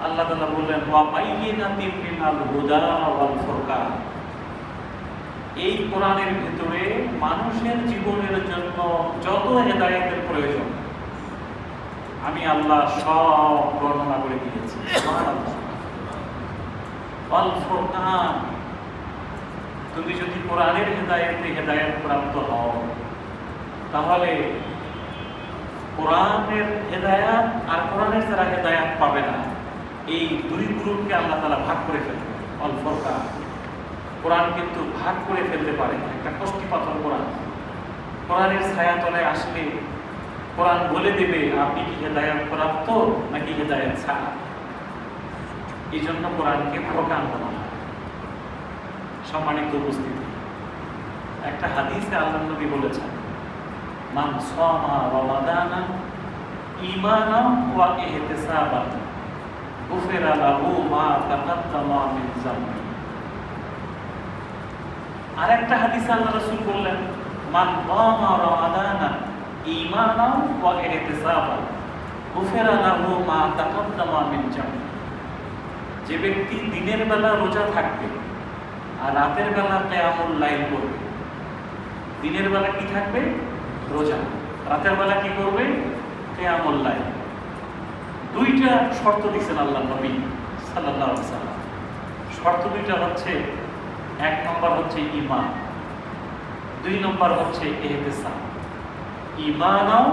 আল্লাহ তাআলা বললেন ওয়া বাইয়িনাতিন মিনাল হুদা ওয়াল ফুরকান, এই কোরআনের ভিতরে মানুষের জীবনের জন্য যত হেদায়েতের প্রয়োজন আমি আল্লাহ সব বর্ণনা করে দিয়েছি। সুবহানাল্লাহ। ওয়াল ফুরকান, তুমি যদি কোরআনের হেদায়েত প্রাপ্ত হও তাহলে কোরআনের হেদায়েত আর কোরআনের যারা হেদায়েত পাবে না এই দুই গ্রুপকে আল্লাহ তাআলা ভাগ করে ফেলবে। ওয়াল ফুরকান, কোরআন কিন্তু ভাগ করে ফেলতে পারে, একটা কষ্টি পাথর কোরআন। কোরআনের ছায়াতলে আসলে কোরআন বলে দেবে আপনি কি হেদায়েত প্রাপ্ত নাকি হেদায়েত ছাড়া। এই জন্য কোরআনকে ফুরকান বলা হয়। সম্মানিত উপস্থিতি, একটা হাদিসে আল্লাহর নবী বলেছেন মান সামা রমাদানা ঈমানান ওয়া ইহতিসাবান গুফিরা লাহু মা তাকাদ্দামা মিন যামবি। আরেকটা হাদিসে আল্লাহ রাসূল বললেন মান সামা রমাদানা ঈমানান ওয়া ইহতিসাবান গুফিরা লাহু মা তাকাদ্দামা মিন যামবি। যে ব্যক্তি দিনের বেলা রোজা থাকবে আর রাতের বেলা কিয়ামুল লাইল করবে। দিনের বেলা কি থাকবে? রোজা। রাতের বেলা কি করবে? কিয়ামুল লাইল। দুইটা শর্ত দিয়েছেন আল্লাহ নবী সাল্লাল্লাহু আলাইহি ওয়াসাল্লাম। শর্ত দুইটা হচ্ছে, এক নম্বর হচ্ছে ঈমান, দুই নম্বর হচ্ছে ইহতিসাব। ঈমানাও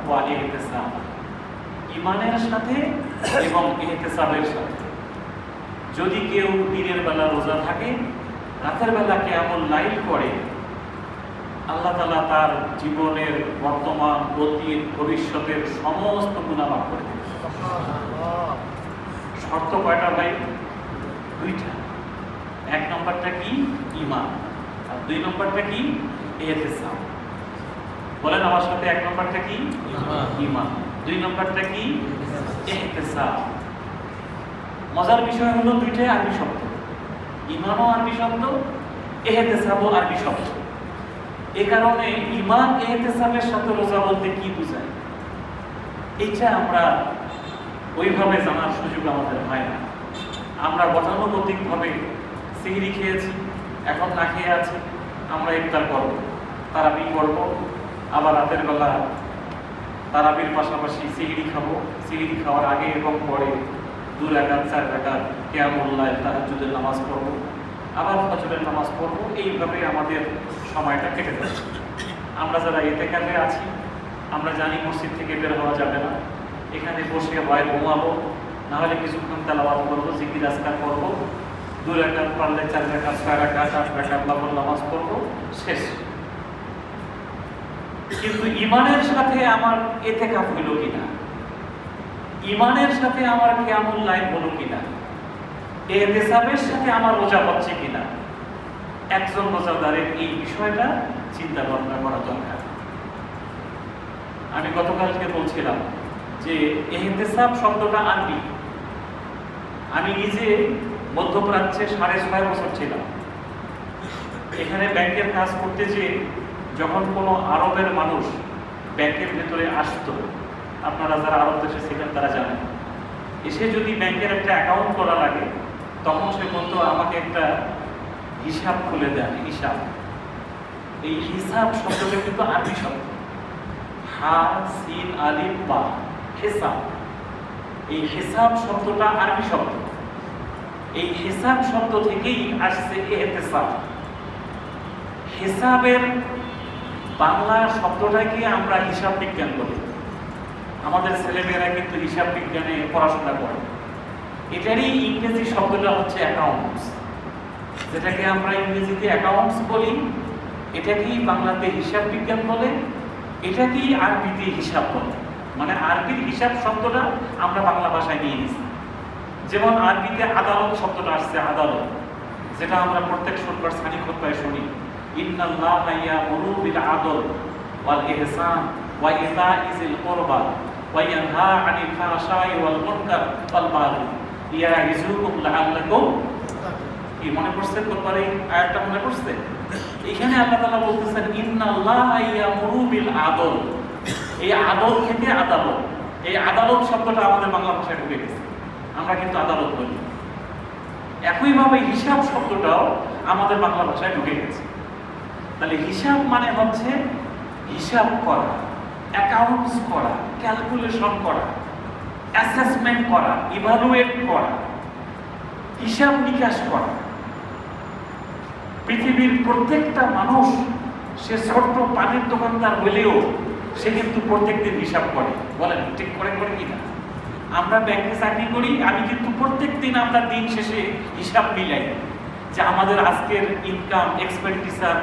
ওয়া ইহতিসাব, ঈমানের সাথে এবং ইহতিসাবের সাথে। যদি কেউ দিনের বেলা রোজা থাকে, রাতের বেলা কিয়ামুল লাইল করে, আল্লাহ তাআলা তার জীবনের বর্তমান, অতীত, ভবিষ্যতের সমস্ত গুনাহ মাফ করে দেন। শর্ত কয়টা ভাই? দুইটা। এক নম্বরটা কি? ঈমান, আর দুই নম্বরটা কি? ইহতিসাব। বলেন আমার সাথে, এক নম্বরটা কি? ঈমান, দুই নম্বরটা কি? ইহতিসাব। মজার বিষয় হলো দুইটাই আরবি শব্দ। ঈমানও আরবি শব্দ, ইহতিসাবও আরবি শব্দ। এই কারণে ঈমান ইহতিসাবের সাথে রোজা বলতে কি বোঝায় এটা আমরা ওইভাবে জানার সুযোগ আমাদের হয় না। আমরা গতানুগতিকভাবে সিহরি খেয়েছি, এখন না খেয়ে আছি, আমরা ইফতার করব, তারাবি করব, আবার রাতের বেলা তারাবির পাশাপাশি সিহরি খাবো। সিহরি খাওয়ার আগে এবং পরে 2 রাকাত 4 রাকাত কিয়ামুল লাইল তাহাজ্জুদের নামাজ পড়ব, আবার ফজরের নামাজ পড়ব। এইভাবে আমাদের সময়টা কেটে যাচ্ছে। আমরা যারা ইতিকাফে আছি আমরা জানি মসজিদ থেকে বের হওয়া যাবে না, এখানে বসে হয় ঘুমাবো, না হলে কিছুক্ষণ তেলাওয়াত করবো, জিকির আজকার করবো, 2 রাকাত পারলে 4 রাকাত 6 রাকাত 8 রাকাত নফল নামাজ পড়বো, শেষ। কিন্তু ঈমানের সাথে আমার ইতিকাফ হইল কিনা, ঈমানের সাথে আমার কিয়ামুল লাইল হলো কিনা, ইহতিসাবের সাথে আমার রোজা হচ্ছে কিনা, একজন রোজাদারের এই বিষয়টা চিন্তা ভাবনা করা দরকার। আমি গতকালকে বলছিলাম যে ইহতিসাব শব্দটা আরবি। আমি নিজে মধ্যপ্রাচ্যে 6.5 বছর ছিলাম। এখানে ব্যাংকের কাজ করতে যে যখন কোনো আরবের মানুষ ব্যাংকের ভেতরে আসতো, আপনারা যারা আরব দেশে ছিলেন তারা জানেন, এসে যদি ব্যাংকের একটা অ্যাকাউন্ট করা লাগে তখন সে বলতো আমাকে একটা হিসাব খুলে দেন। হিসাব, এই হিসাব শব্দটা কিন্তু আরবি শব্দ, হা সিন আলিফ বা, হিসাব। এই হিসাব শব্দটা আরবি শব্দ। এই হিসাব শব্দ থেকেই আসছে ইহতিসাব। হিসাবের বাংলা শব্দটাকে আমরা হিসাব বিজ্ঞান বলি। আমাদের ছেলেমেয়েরা কিন্তু হিসাব বিজ্ঞানে পড়াশোনা করে। এটারই ইংরেজি শব্দটা হচ্ছে অ্যাকাউন্টস, যেটাকে আমরা ইংরেজিতে অ্যাকাউন্টস বলি, এটাকেই বাংলাতে হিসাব বিজ্ঞান বলে, এটাকেই আরবিতে হিসাব বলে। মানে আরবির হিসাব শব্দটা আমরা বাংলা ভাষায় নিয়ে নিয়েছি। যেমন আরবিতে আদালত শব্দটা আসছে, আদালত, যেটা আমরা প্রত্যেক শুক্রবার সানি খুতবায় শুনি, ইন্নাল্লাহা ইয়ামুরু বিল আদল ওয়াল ইহসান ওয়া ইতাইজিল কুরবা ওয়া ইয়ানহা আনিল ফাহশাই ওয়াল মুনকার ওয়াল বাগি ইয়াইজুকুম লাআল্লাকুম। কি মনে পড়ছে? কোরআনে আয়াতটা মনে পড়ছে? এখানে আল্লাহ তাআলা বলতেছেন ইন্নাল্লাহা ইয়ামুরু বিল আদল। এই আদল থেকে আদালত, এই আদালত শব্দটা আমাদের বাংলা ভাষায় ঢুকে গেছে। আমরা কিন্তু আদালত বলি। একইভাবে হিসাব শব্দটাও আমাদের বাংলা ভাষায় ঢুকে গেছে। তাহলে হিসাব মানে হচ্ছে হিসাব করা, অ্যাকাউন্টস করা, ক্যালকুলেশন করা, অ্যাসেসমেন্ট করা, ইভালুয়েট করা, হিসাব নিকাশ করা। পৃথিবীর প্রত্যেকটা মানুষ, সে ছোট্ট পানির দোকানদার হলেও সে কিন্তু প্রত্যেকদিন হিসাব করে। বলেন ঠিক করে কিনা? আমরা ব্যাংকে চাকরি করি, আমি কিন্তু প্রত্যেকদিন আমরা দিন শেষে হিসাব মিলাই যে আমাদের আজকের ইনকাম, এক্সপেন্ডিচার,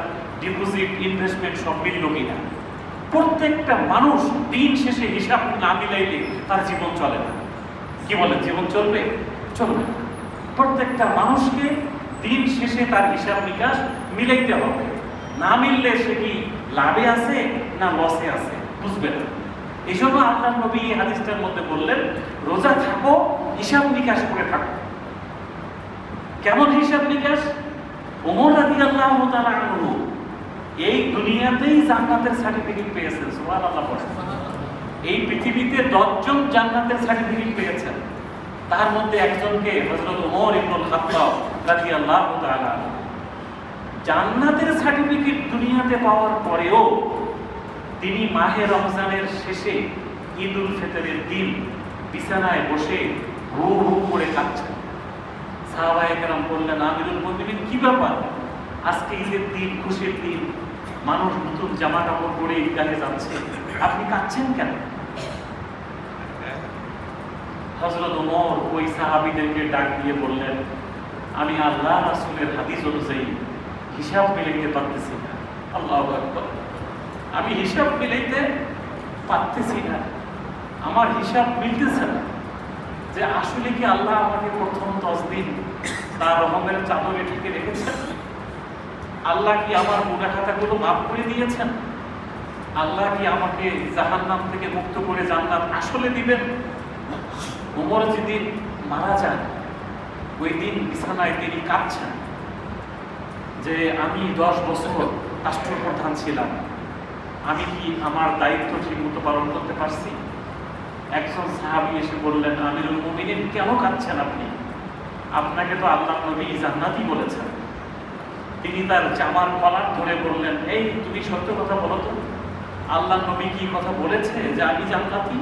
ডিপোজিট, ইনভেস্টমেন্ট সব মিলল কিনা। প্রত্যেকটা মানুষ দিন শেষে হিসাব না মিলাইলে তার জীবন চলে না। কি বলেন, জীবন চলবে? চলবে না। প্রত্যেকটা মানুষকে দিন শেষে তার হিসাব নিকাশ মিলাইতে হবে। না মিললে সে কি লাভে আছে না লসে আছে বুঝবে না। এই জন্য আল্লাহর নবী এই হাদিসটার মধ্যে বললেন, রোজা থাকো, হিসাব নিকাশ করে থাকো। কেমন হিসাব নিকাশ? ওমর রাদিয়াল্লাহু তাআলা আনহু এই দুনিয়াতেই জান্নাতের সার্টিফিকেট পেয়েছেন। সুবহানাল্লাহ। এই পৃথিবীতে 10 জন জান্নাতের সার্টিফিকেট পেয়েছেন। তার মধ্যে একজনকে হযরত ওমর ইবনুল খাত্তাব রাদিয়াল্লাহু তাআলা। জান্নাতের সার্টিফিকেট দুনিয়াতে পাওয়ার পরেও তিনি মাহে রমজানের শেষে ঈদুল ফিতরের দিন বিছানায় বসে হু হু করে কাঁদছেন। সাহাবায়ে কেরাম বললেন, আমিরুল মুমিনিন কি ব্যাপার? আজকে ঈদের দিন, খুশির দিন, মানুষ নতুন জামা কাপড় পরে ঈদগাহে যাচ্ছে, আপনি কাঁদছেন কেন? হযরত ওমর ওই সাহাবীদেরকে ডাক দিয়ে বললেন, আমি আল্লাহ রাসূলের হাদিস অনুযায়ী হিসাব মিলাইতে পারতেছি না। আল্লাহু আকবার। আমি হিসাব মিলাইতে পারতেছি না, আমার হিসাব মিলতেছে না যে আসলে কি আল্লাহ আমাকে প্রথম 10 দিন তার রহমের চাদরে ঢেকে রেখেছেন? আল্লাহ কি আমার গুনাহ খাতাগুলো মাফ করে দিয়েছেন? আল্লাহ কি আমাকে জাহান্নাম থেকে মুক্ত করে জান্নাত আসলে দিবেন? ওমর যেদিন মারা যান, ওই দিন বিছানায় তিনি কাঁদছেন যে আমি 10 বছর রাষ্ট্রপ্রধান ছিলাম, আমি কি আমার দায়িত্ব ঠিকমতো পালন করতে পারছি? একজন সাহাবী এসে বললেন, আমিরুল মুমিনিন কেন কাঁদছেন আপনি? আপনাকে তো আল্লাহ নবী জান্নাতি বলেছেন। তিনি তার জামার কলার ধরে বললেন, এই তুমি সত্য কথা বলো তো, আল্লাহ নবী কি কথা বলেছে যে আমি জান্নাতি?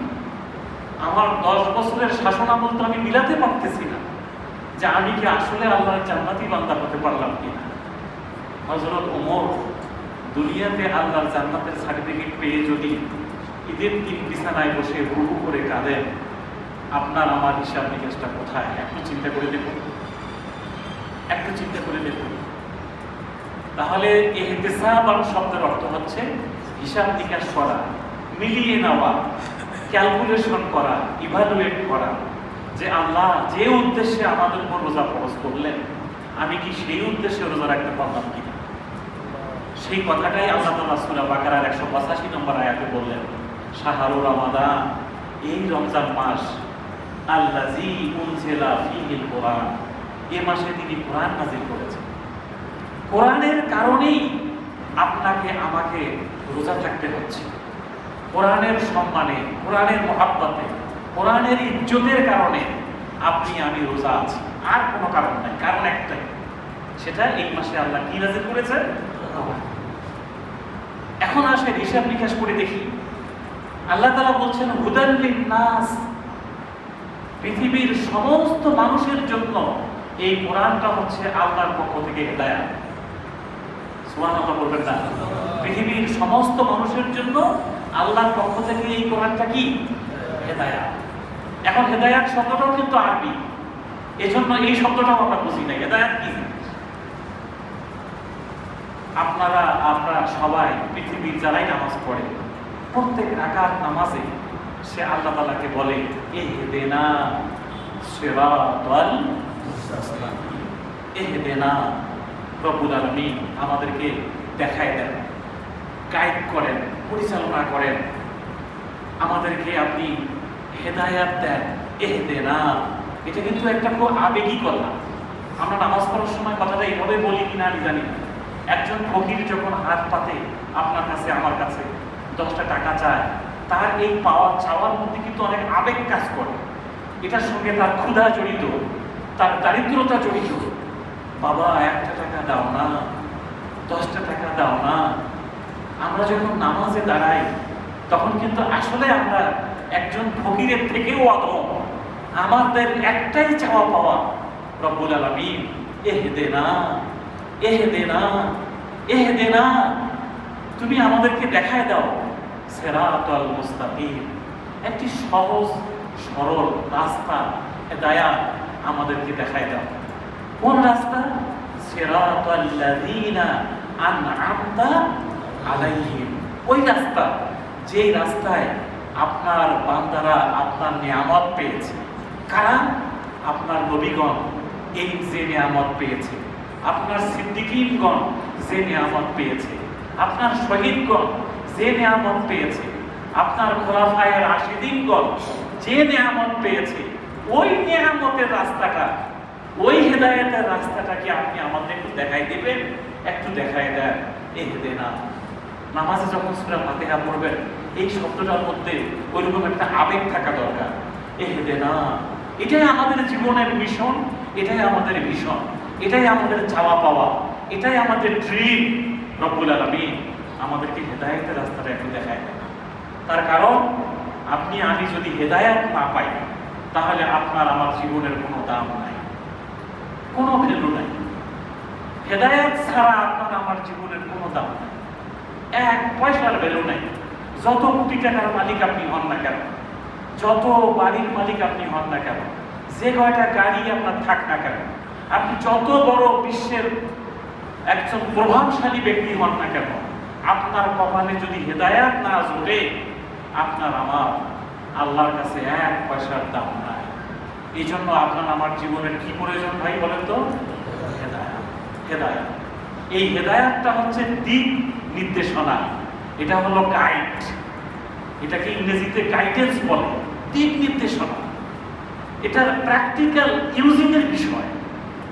আমার 10 বছরের শাসনামল তো আমি মিলাতে পারতেছি না যে আমি কি আসলে আল্লাহর জান্নাতি বান্দা হতে পারলাম কিনা। হযরত ওমর দুনিয়াতে আল্লাহর জান্নাতের সার্টিফিকেট পেয়ে যদি ঈদের দিন বিছানায় বসে হু হু করে কাঁদেন, আপনার আমার হিসাব নিকাশটা কোথায়? একটু চিন্তা করে দেখুন, একটু চিন্তা করে দেখুন। তাহলে ইহতিসাব শব্দের অর্থ হচ্ছে হিসাব নিকাশ করা, মিলিয়ে নেওয়া, ক্যালকুলেশন করা, ইভালুয়েট করা যে আল্লাহ যে উদ্দেশ্যে আমাদের উপর রোজা ফরজ করলেন, আমি কি সেই উদ্দেশ্যে রোজা রাখতে পারলাম কিনা। সেই কথাটাই আল্লাহ তাআলা সূরা বাকারার 185 নম্বর আয়াতে বললেন, শাহরু রমাদান, এই রমজান মাস, আল্লাযী উনজিলা ফীহিল কুরআন, এই মাসে তিনি কোরআন নাযিল করেছেন। কোরআনের কারণেই আপনাকে আমাকে রোজা থাকতে হচ্ছে। কোরআনের সম্মানে, কোরআনের মহাব্বতে, কোরআনের ইজ্জতের কারণে আপনি আমি রোজা আছি, আর কোনো কারণ নাই। কারণ একটাই, সেটা এই মাসে আল্লাহ কি নাযিল করেছেন। এখন আসেন হিসাব নিকাশ করে দেখি। আল্লাহ তাআলা বলছেন হুদাল লিন-নাস, পৃথিবীর সমস্ত মানুষের জন্য এই কোরআনটা হচ্ছে আল্লাহর পক্ষ থেকে হেদায়েত। সুবহানাল্লাহ বলবেন না? পৃথিবীর সমস্ত মানুষের জন্য আল্লাহর পক্ষ থেকে এই কোরআনটা কি? হেদায়েত। এখন হেদায়েত শব্দটাও কিন্তু আরবি, এজন্য এই শব্দটাও আমরা বুঝি না হেদায়েত কি। আপনারা সবাই পৃথিবীর যারাই নামাজ পড়ে, প্রত্যেক রাকাত নামাজে সে আল্লাহ তাআলাকে বলে ইহদিনা সিরাতাল মুস্তাকিম, ইহদিনা। রব্বুল আলামিন আমাদেরকে দেখায় দেন, গাইড করেন, পরিচালনা করেন, আমাদেরকে আপনি হেদায়েত দেন। ইহদিনা, এটা কিন্তু একটা খুব আবেগিক কথা। আমরা নামাজ পড়ার সময় কথাটা এইভাবে বলি কিনা আমি জানি না। একজন ফকির যখন হাত পাতে আপনার কাছে, আমার কাছে 10টা টাকা চায়, তার এই পাওয়া চাওয়ার মধ্যে কিন্তু অনেক আবেগ কাজ করে। এটার সঙ্গে তার ক্ষুধা জড়িত, তার দারিদ্রতা জড়িত। বাবা 1 টাকা দাও না, 10 টাকা দাও না। আমরা যখন নামাজে দাঁড়াই তখন কিন্তু আসলে আমরা একজন ফকিরের থেকেও অধম। আমাদের একটাই চাওয়া পাওয়া, রব্বুল আলামিন ইহদিনা ইহদিনা ইহদিনা, তুমি আমাদেরকে দেখায় দাও সিরাতাল মুস্তাকিম, একটি সহজ সরল রাস্তা, হেদায়াত আমাদেরকে দেখায় দাও। কোন রাস্তা? সিরাতাল্লাযীনা আন'আমতা আলাইহিম, ওই রাস্তা যেই রাস্তায় আপনার বান্দারা আপনার নিয়ামত পেয়েছে। কারা? আপনার নবীগণ এই যে নিয়ামত পেয়েছে, আপনার সিদ্দিকীনগণ যে নিয়ামত পেয়েছে, আপনার শহীদগণ যে নিয়ামত পেয়েছে, আপনার খোলাফায়ে রাশিদিনগণ যে নিয়ামত পেয়েছে, ওই নিয়ামতের রাস্তাটা, ওই হেদায়েতের রাস্তাটা কি আপনি আমাদের একটু দেখাই দিবেন? একটু দেখাই দেন। ইহদিনা। নামাজে যখন সূরা ফাতিহা পড়বেন, এই শব্দটার মধ্যে ওইরকম একটা আবেগ থাকা দরকার। ইহদিনা, এটাই আমাদের জীবনের মিশন, এটাই আমাদের ভিশন, এটাই আমাদের চাওয়া পাওয়া, এটাই আমাদের ড্রিম। রব্বুল আলামিন আমাদেরকে হেদায়েতের রাস্তাটা একটু দেখায় দেন। তার কারণ আপনি আমি যদি হেদায়েত না পাই, তাহলে আপনার আমার জীবনের কোনো দাম নাই, কোনো ভ্যালু নাই। হেদায়েত ছাড়া আপনার আমার জীবনের কোনো দাম নাই, 1 পয়সার ভ্যালু নাই। যত কোটি টাকার মালিক আপনি হন না কেন, যত বাড়ির মালিক আপনি হন না কেন, যে কয়টা গাড়ি আপনার থাক না কেন, আপনি যত বড় বিশ্বের একজন প্রভাবশালী ব্যক্তি হন না কেন, আপনার কপালে যদি হেদায়েত না জোটে, আপনার আমার আল্লাহর কাছে 1 পয়সার দাম নাই। এই জন্য আপনার আমার জীবনের কি প্রয়োজন ভাই বলেন তো? হেদায়েত। হেদায়েত, এই হেদায়েতটা হচ্ছে দিক নির্দেশনা, এটা হলো গাইড, এটাকে ইংরেজিতে গাইডেন্স বলে, দিক নির্দেশনা। এটার প্র্যাকটিক্যাল ইউজিং এর বিষয়,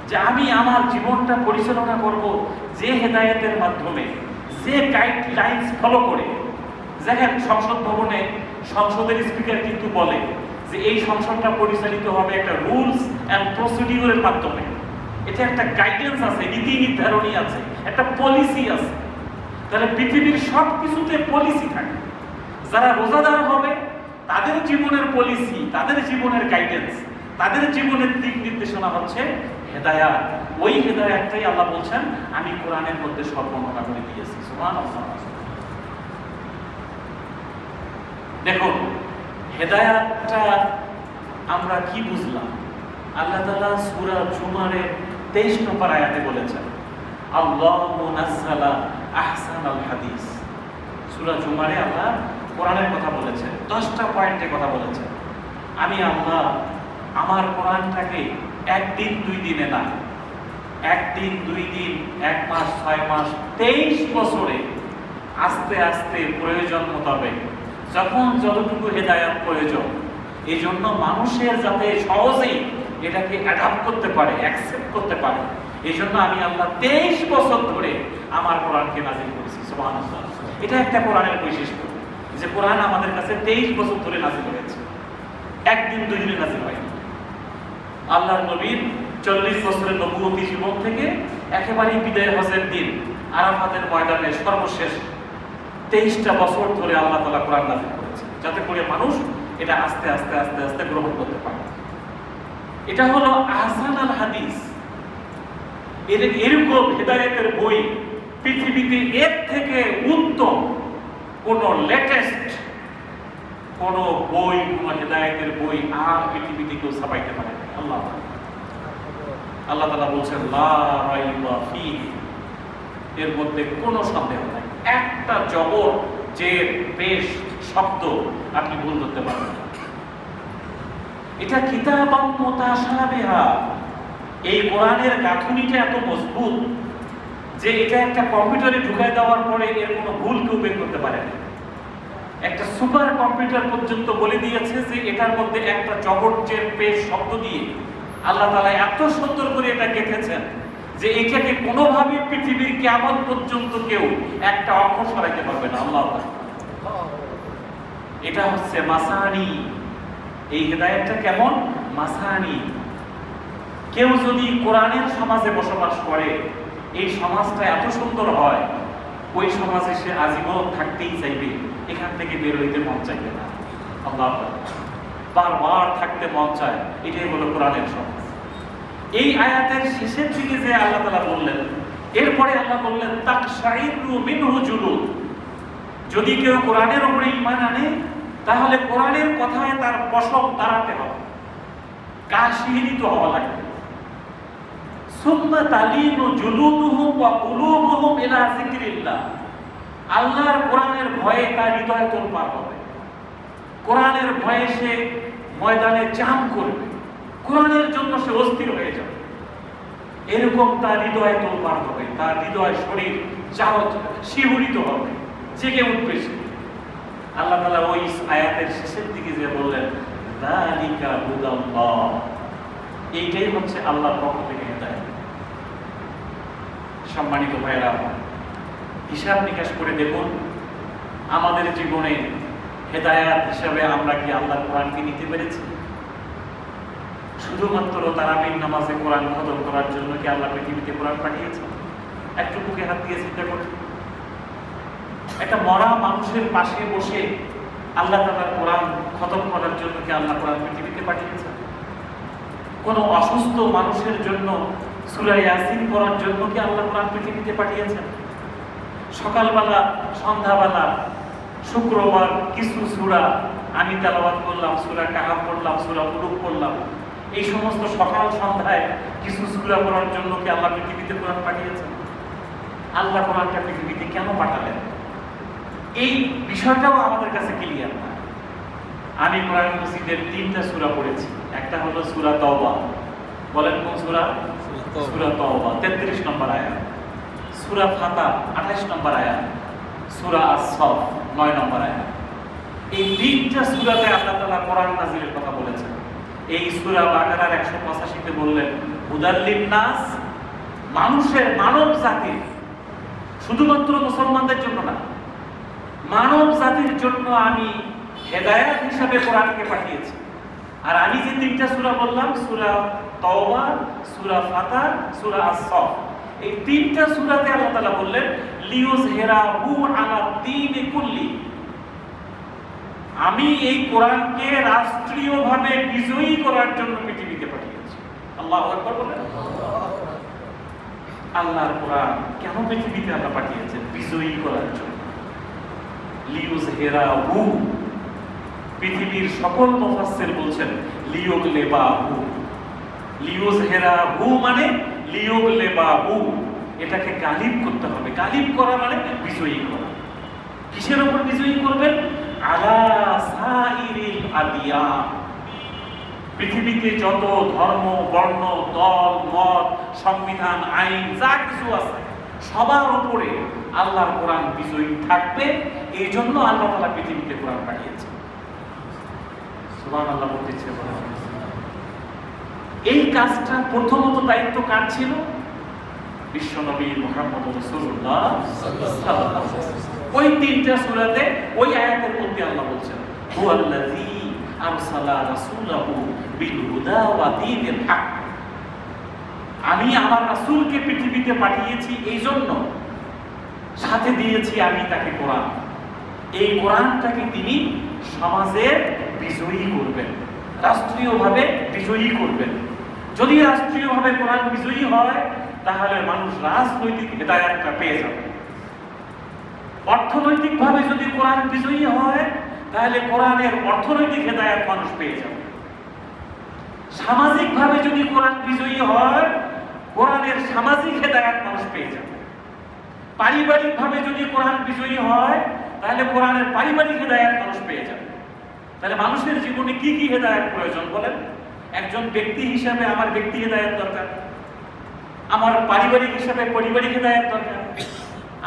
যে আমি আমার জীবনটা পরিচালনা করব যে হেদায়েতের মাধ্যমে, যে গাইডলাইন্স ফলো করে। দেখেন সংসদ ভবনে সংসদের স্পিকার কিন্তু বলে যে এই সংসদটা পরিচালিত হবে একটা রুলস এন্ড প্রসিডিউরের মাধ্যমে। এটা একটা গাইডেন্স আছে, নীতি নির্ধারণী আছে, একটা পলিসি আছে। তাহলে পৃথিবীর সব কিছুতে পলিসি থাকে। যারা রোজাদার হবে তাদের জীবনের পলিসি, তাদের জীবনের গাইডেন্স, তাদের জীবনের দিক নির্দেশনা হচ্ছে হেদায়াত। ওই হেদায়াতটাই আল্লাহ বলছেন আমি কোরআনের মধ্যে সব বর্ণনা করে দিয়েছি। সুবহানাল্লাহ। দেখুন হেদায়াতটা আমরা কি বুঝলাম? আল্লাহ তাআলা সূরা জুমারের 23 নম্বর আয়াতে বলেছেন আল্লাহু নাযালা আহসানাল হাদিস। সূরা জুমারে আল্লাহ কোরআনের কথা বলেছেন, 10টা পয়েন্টে কথা বলেছেন। আমি আল্লাহ আমার কোরআনটাকে 1 দিন 2 দিনে না, 1 দিন 2 দিন 1 মাস 6 মাস 23 বছরে আস্তে আস্তে প্রয়োজন মোতাবেক যখন যতটুকু হেদায়াত প্রয়োজন, এই জন্য মানুষের যাতে সহজেই এটাকে অ্যাডাপ্ট করতে পারে, অ্যাকসেপ্ট করতে পারে, এই জন্য আমি আল্লাহ 23 বছর ধরে আমার কোরআনকে নাযিল করেছি। সুবহানাল্লাহ। এটা একটা কোরআনের বৈশিষ্ট্য যে কোরআন আমাদের কাছে 23 বছর ধরে নাযিল হয়েছে, 1 দিন 2 দিনে নাযিল হয়নি। আল্লাহর নবীর 40 বছরের নবুয়তি জীবন থেকে একেবারেই বিদায় হজের দিন আরাফাতের ময়দানে সর্বশেষ 23টা বছর ধরে আল্লাহ তাআলা কোরআন নাযিল করেছে, যাতে করে মানুষ এটা আস্তে আস্তে আস্তে আস্তে গ্রহণ করতে পারে। এটা হলো আহসানুল হাদিস। এরকম হেদায়েতের বই পৃথিবীতে এর থেকে উত্তম কোন লেটেস্ট কোন বই, কোন হেদায়েতের বই আর পৃথিবীতে কেউ ছাপাইতে পারে না। আল্লাহ তাআলা বলছেন লা রাইবা ফীহি, এর মধ্যে কোনো সন্দেহ নাই। একটা জবর যে পেশ শব্দ আপনি ভুল করতে পারবেন না। এটা কিতাবাম মুতাশাবিহা, এই কোরআনের গাঁথুনিটা এত মজবুত যে এটা একটা কম্পিউটারে ঢুকাই দেওয়ার পরে এর কোনো ভুল কেউ বের করতে পারে না। একটা সুপার কম্পিউটার পর্যন্ত বলে দিয়েছে যে এটার মধ্যে একটা জবরজের পেশ শব্দ দিয়ে আল্লাহ তাআলা এত সুন্দর করে এটা গেঁথেছেন যে এটাকে কোনোভাবে পৃথিবীর কিয়ামত পর্যন্ত কেউ একটা অক্ষর সরাইতে পারবে না। আল্লাহ এটা হচ্ছে মাসানি। এই হেদায়েতটা কেমন? মাসানি, কেউ যদি কোরআনের সমাজে বসবাস করে এই সমাজটা এত সুন্দর হয়, ওই সমাজে সে আজীবন থাকতেই চাইবে, এখান থেকে বের হইতে মন চাইবে না। আল্লাহ বারবার থাকতে মন চায়, এটাই হলো কোরআনের সমাজ। এই আয়াতের শেষের দিকে যে আল্লাহ তাআলা বললেন, এরপরে আল্লাহ বললেন তাকশাইরু মিনহু জুলুদ, যদি কেউ কোরআনের উপরে ঈমান আনে তাহলে কোরআনের কথায় তার পশম দাঁড়াতে হবে, কাশিহীনিত হওয়া লাগবে। সুম্মা তালিনু জুলুদুহুম ওয়া কুলুবুহুম ইলা যিকরিল্লাহ, আল্লাহর কোরআনের ভয়ে তার হৃদয় তোলপাড় হবে, কোরআনের ভয়ে সে ময়দানে জাম করবে, কোরআনের জন্য সে অস্থির হয়ে যাবে, এরকম তার হৃদয় তোলপাড় হবে, তার হৃদয় শরীর শিহরিত হবে, জেগে উঠবে সে। আল্লাহ তাআলা ওই আয়াতের শেষের দিকে যে বললেন যালিকা হুদাল্লাহ, এইটাই হচ্ছে আল্লাহর পক্ষ থেকে হিদায়াত। সম্মানিত ভাইরা, হিসাব নিকাশ করে দেখুন আমাদের জীবনে হেদায়াত হিসাবে আমরা কি আল্লাহর কোরআনকে নিতে পেরেছি? শুধুমাত্র তারাবির নামাজে কোরআন খতম করার জন্য কি আল্লাহ পৃথিবীতে কোরআন পাঠিয়েছেন? একটু বুকে হাত দিয়ে চিন্তা করুন। একটা মরা মানুষের পাশে বসে আল্লাহ তাআলার কোরআন খতম করার জন্য কি আল্লাহ কোরআন পৃথিবীতে পাঠিয়েছেন? কোনো অসুস্থ মানুষের জন্য সূরা ইয়াসিন পড়ার জন্য কি আল্লাহ কোরআন পৃথিবীতে পাঠিয়েছেন? সকালবেলা সন্ধ্যাবেলা শুক্রবার কিছু সূরা আমি তেলাওয়াত করলাম, সূরা কাহাফ পড়লাম, সূরা মুলুক পড়লাম, এই সমস্ত সকাল সন্ধ্যায় কিছু সূরা পড়ার জন্য কি আল্লাহ পৃথিবীতে কোরআন পাঠিয়েছেন? আল্লাহ কোরআনটা পৃথিবীতে কেন পাঠালেন, এই বিষয়টাও আমাদের কাছে ক্লিয়ার না। আমি কোরআন মজিদের 3টা সূরা পড়েছি। একটা হলো সূরা তাওবা, বলেন কোন সূরা? সূরা তাওবা 33 নম্বর আয়াত, সূরা ফাতিহা 28 নম্বর আয়াত, সূরা আস-সাফ 9 নম্বর আয়াত। এই 3টা সূরাতে আল্লাহ তাআলা কোরআন নাযিলের কথা বলেছেন। এই সূরা বাকারার 185 তে বললেন হুদাল্লিন নাস, মানুষের মানব জাতির, শুধুমাত্র মুসলমানদের জন্য না, মানব জাতির জন্য আমি হেদায়েত হিসাবে কোরআনকে পাঠিয়েছি। আর আমি যে 3টা সূরা বললাম, সূরা তাওবা, সূরা ফাতিহা, সূরা আস-সাফ, এই 3টা সূরাতে আল্লাহ তাআলা বললেন লিউযহিরাহু আলা দ্বীনি কুল্লি, আমি এই কোরআনকে রাষ্ট্রীয়ভাবে বিজয়ী করার জন্য পৃথিবীতে পাঠিয়েছি। আল্লাহু আকবার বলেন। আল্লাহর কোরআন কেন পৃথিবীতে আল্লাহ পাঠিয়েছেন? বিজয়ী করার জন্য। লিউযহিরাহু, পৃথিবীর সকল মুফাসসির বলছেন লিয়ুগলিবাহু, লিউযহিরাহু মানে লিয়ুগলিবাহু, এটাকে গালিব করতে হবে। গালিব করা মানে বিজয়ী করা। কিসের উপর বিজয়ী করবেন? আলা সাইরিল আদিয়ান, পৃথিবীতে যত ধর্ম, বর্ণ, দল, মত, সংবিধান, আইন যা কিছু আছে সবার উপরে আল্লাহর কোরআন বিজয়ী থাকবে। এই জন্য আল্লাহ তাআলা পৃথিবীতে কোরআন পাঠিয়েছেন। সুবহানাল্লাহ বলতেছে। এই কাজটা প্রথমত দায়িত্ব কার ছিল? বিশ্বনবী মুহাম্মদ রাসূলুল্লাহ সাল্লাল্লাহু আলাইহি ওয়াসাল্লাম। ওই 3টা সূরাতে ওই আয়াতের মধ্যে আল্লাহ বলছেন হুয়াল্লাযী আরসালা রাসূলাহু বিল হুদা ওয়া দীনিল হক, আমি আমার রাসূলকে পৃথিবীতে পাঠিয়েছি এই জন্য, সাথে দিয়েছি আমি তাকে কোরআন। এই কোরআনটাকে তিনি সমাজের বিজয়ী করবেন, রাষ্ট্রীয়ভাবে বিজয়ী করবেন। যদি রাষ্ট্রীয়ভাবে কোরআন বিজয়ী হয় তাহলে মানুষ রাজনৈতিক হেদায়েতটা পেয়ে যাবে। অর্থনৈতিকভাবে যদি কোরআন বিজয়ী হয় তাহলে কোরআনের অর্থনৈতিক হেদায়েত মানুষ পেয়ে যাবে। সামাজিকভাবে যদি কোরআন বিজয়ী হয় কোরআনের সামাজিক হেদায়েত মানুষ পেয়ে যাবে। পারিবারিকভাবে যদি কোরআন বিজয়ী হয় তাহলে কোরআনের পারিবারিক হেদায়েত মানুষ পেয়ে যাবে। তাহলে মানুষের জীবনে কি কি হেদায়েত প্রয়োজন বলেন? একজন ব্যক্তি হিসাবে আমার ব্যক্তি হেদায়েত দরকার, আমার পারিবারিক হিসাবে পারিবারিক হেদায়েত দরকার,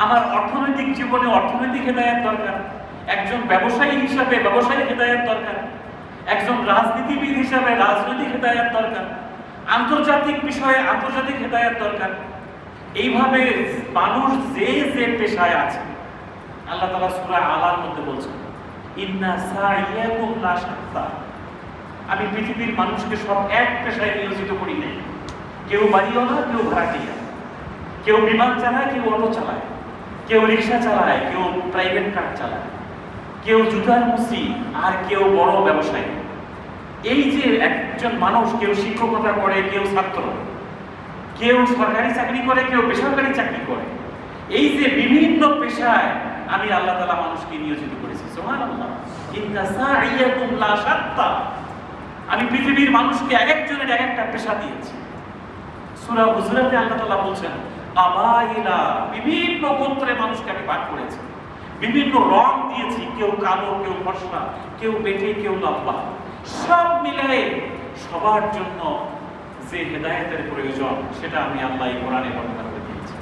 আমার অর্থনৈতিক জীবনে অর্থনৈতিক হেদায়েত দরকার, একজন ব্যবসায়ী হিসাবে ব্যবসায়িক হেদায়েত দরকার, একজন রাজনীতিবিদ হিসাবে রাজনৈতিক হেদায়েত দরকার, আন্তর্জাতিক বিষয়ে আন্তর্জাতিক হেদায়েত দরকার। এইভাবে মানুষ যে যে পেশায় আছে আল্লাহ তাআলা সূরা আলার মধ্যে বলছেন ইন্না সাইয়াকুম লা শাত্তা, আমি পৃথিবীর মানুষকে সব এক পেশায় নিয়োজিত করি নাই। কেউ বাড়িওয়ালা, কেউ ভাড়াটিয়া, কেউ বিমান চালায়, কেউ অটো চালায়, কেউ রিক্সা চালায়, কেউ প্রাইভেট কার চালায়, কেউ জুতার মুসি, আর কেউ বড় ব্যবসায়ী। এই যে একজন মানুষ, কেউ শিক্ষকতা করে, কেউ ছাত্র, কেউ সরকারি চাকরি করে, কেউ বেসরকারি চাকরি করে, এই যে বিভিন্ন পেশায় আমি আল্লাহ তাআলা মানুষকে নিয়োজিত করেছি। সুবহানাল্লাহ। ইন্না সাইয়াকুম লা শাত্তা। আমি পৃথিবীর মানুষকে এক একজনের এক একটা পেশা দিয়েছি। সূরা হুজুরাতে আল্লাহ তাআলা বলছেন, আবাইলা, বিভিন্ন গোত্রে মানুষকে আমি ভাগ করেছি, বিভিন্ন রং দিয়েছি, কেউ কালো, কেউ ফর্সা, কেউ বেটে, কেউ লম্বা। সব মিলিয়ে সবার জন্য যে হেদায়েতের প্রয়োজন সেটা আমি আল্লাহ এই কোরআনে বর্ণনা করে দিয়েছি।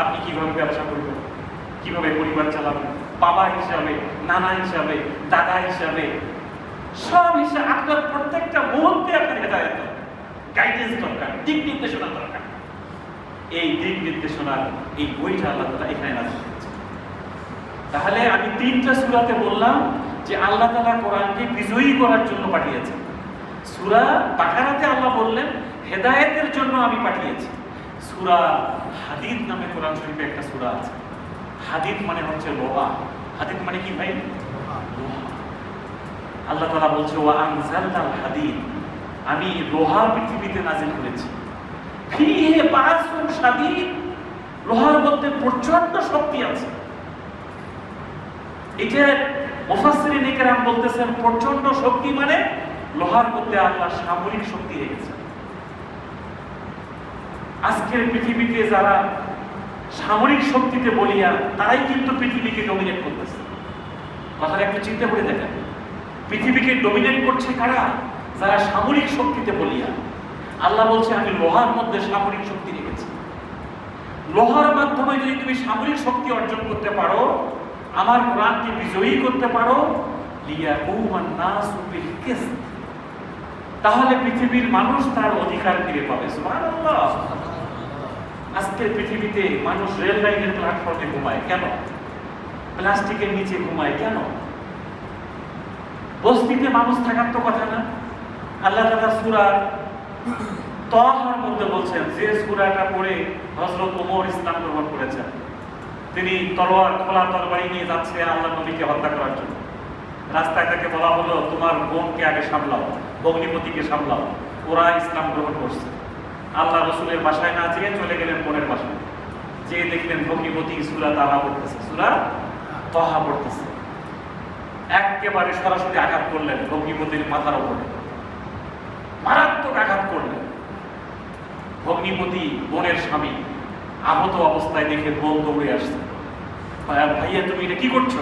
আপনি কিভাবে ব্যবসা করবেন, কিভাবে পরিবার চালাবেন, বাবা হিসাবে, নানা হিসাবে, দাদা হিসাবে, সব হিসাবে আপনার প্রত্যেকটা মুহূর্তে আপনার হেদায়েত দরকার, গাইডেন্স দরকার, দিক নির্দেশনা দরকার। এই দিক নির্দেশনার এই বইটা আল্লাহ তাআলা এখানে নাযিল করেছেন। তাহলে আমি 3টা সূরাতে বললাম যে আল্লাহ তাআলা কোরআনকে বিজয়ী করার জন্য পাঠিয়েছেন। সূরা বাকারাতে আল্লাহ বললেন হেদায়েতের জন্য আমি পাঠিয়েছি। সূরা হাদীদ নামে কোরআন শরীফে একটা সূরা আছে। হাদীদ মানে হচ্ছে লোহা। হাদীদ মানে কি ভাই? লোহা। আল্লাহ তাআলা বলছে ওয়া আনজালনাল হাদীদ, আমি লোহা পৃথিবীতে নাযিল করেছি। ফিহি বাসুন শাদীদ, লোহার মধ্যে প্রচন্ড শক্তি আছে। এটা মুফাসসিরিন ইকরাম বলতেছেন প্রচন্ড শক্তি মানে লোহার মধ্যে আল্লাহ সামরিক শক্তি রেখেছেন। আজকের পৃথিবীতে যারা সামরিক শক্তিতে বলিয়া, তারাই কিন্তু পৃথিবীকে ডমিনেট করতেছে। কথাটা একটু চিন্তা করে দেখেন, পৃথিবীকে ডমিনেট করছে কারা? যারা সামরিক শক্তিতে বলিয়া। আল্লাহ বলছে আমি লোহার মধ্যে সামরিক শক্তি রেখেছি। লোহার মাধ্যমে যদি তুমি সামরিক শক্তি অর্জন করতে পারো, আমার কোরআনকে বিজয়ী করতে পারো, লিয়াকুমান নাসু বিল কিসত, তাহলে পৃথিবীর মানুষ তার অধিকার ফিরে পাবে। সুবহানাল্লাহ। আজকের পৃথিবীতে মানুষ রেল লাইনের প্ল্যাটফর্মে ঘুমায় কেন? প্লাস্টিকের নিচে ঘুমায় কেন? বস্তিতে মানুষ থাকার তো কথা না। আল্লাহ তাআলা সূরা তাহার মধ্যে বলছেন, যে সূরাটা পড়ে হযরত ওমর ইসলাম গ্রহণ করেছেন, তিনি তলোয়ার, খোলা তরবারি নিয়ে যাচ্ছে আল্লাহ নবীকে হত্যা করার জন্য। রাস্তায় তাকে বলা হলো তোমার বোনকে আগে সামলাও, ভগ্নিপতিকে সামলাও। ওরা ইসলাম গ্রহণ করছে। আল্লাহ রসুলের বাসায় না যেয়ে চলে গেলেন বোনের বাসায়, যেয়ে দেখলেন ভগ্নিপতি সূরা তাহা পড়তেছে, সূরা তাহা পড়তেছে। একেবারে সরাসরি আঘাত করলেন ভগ্নিপতির মাথার উপরে, মারাত্মক আঘাত করলেন। ভগ্নিপতি বোনের স্বামী আহত অবস্থায় দেখে বোন দৌড়ে আসছে, ভাইয়া তুমি এটা কি করছো?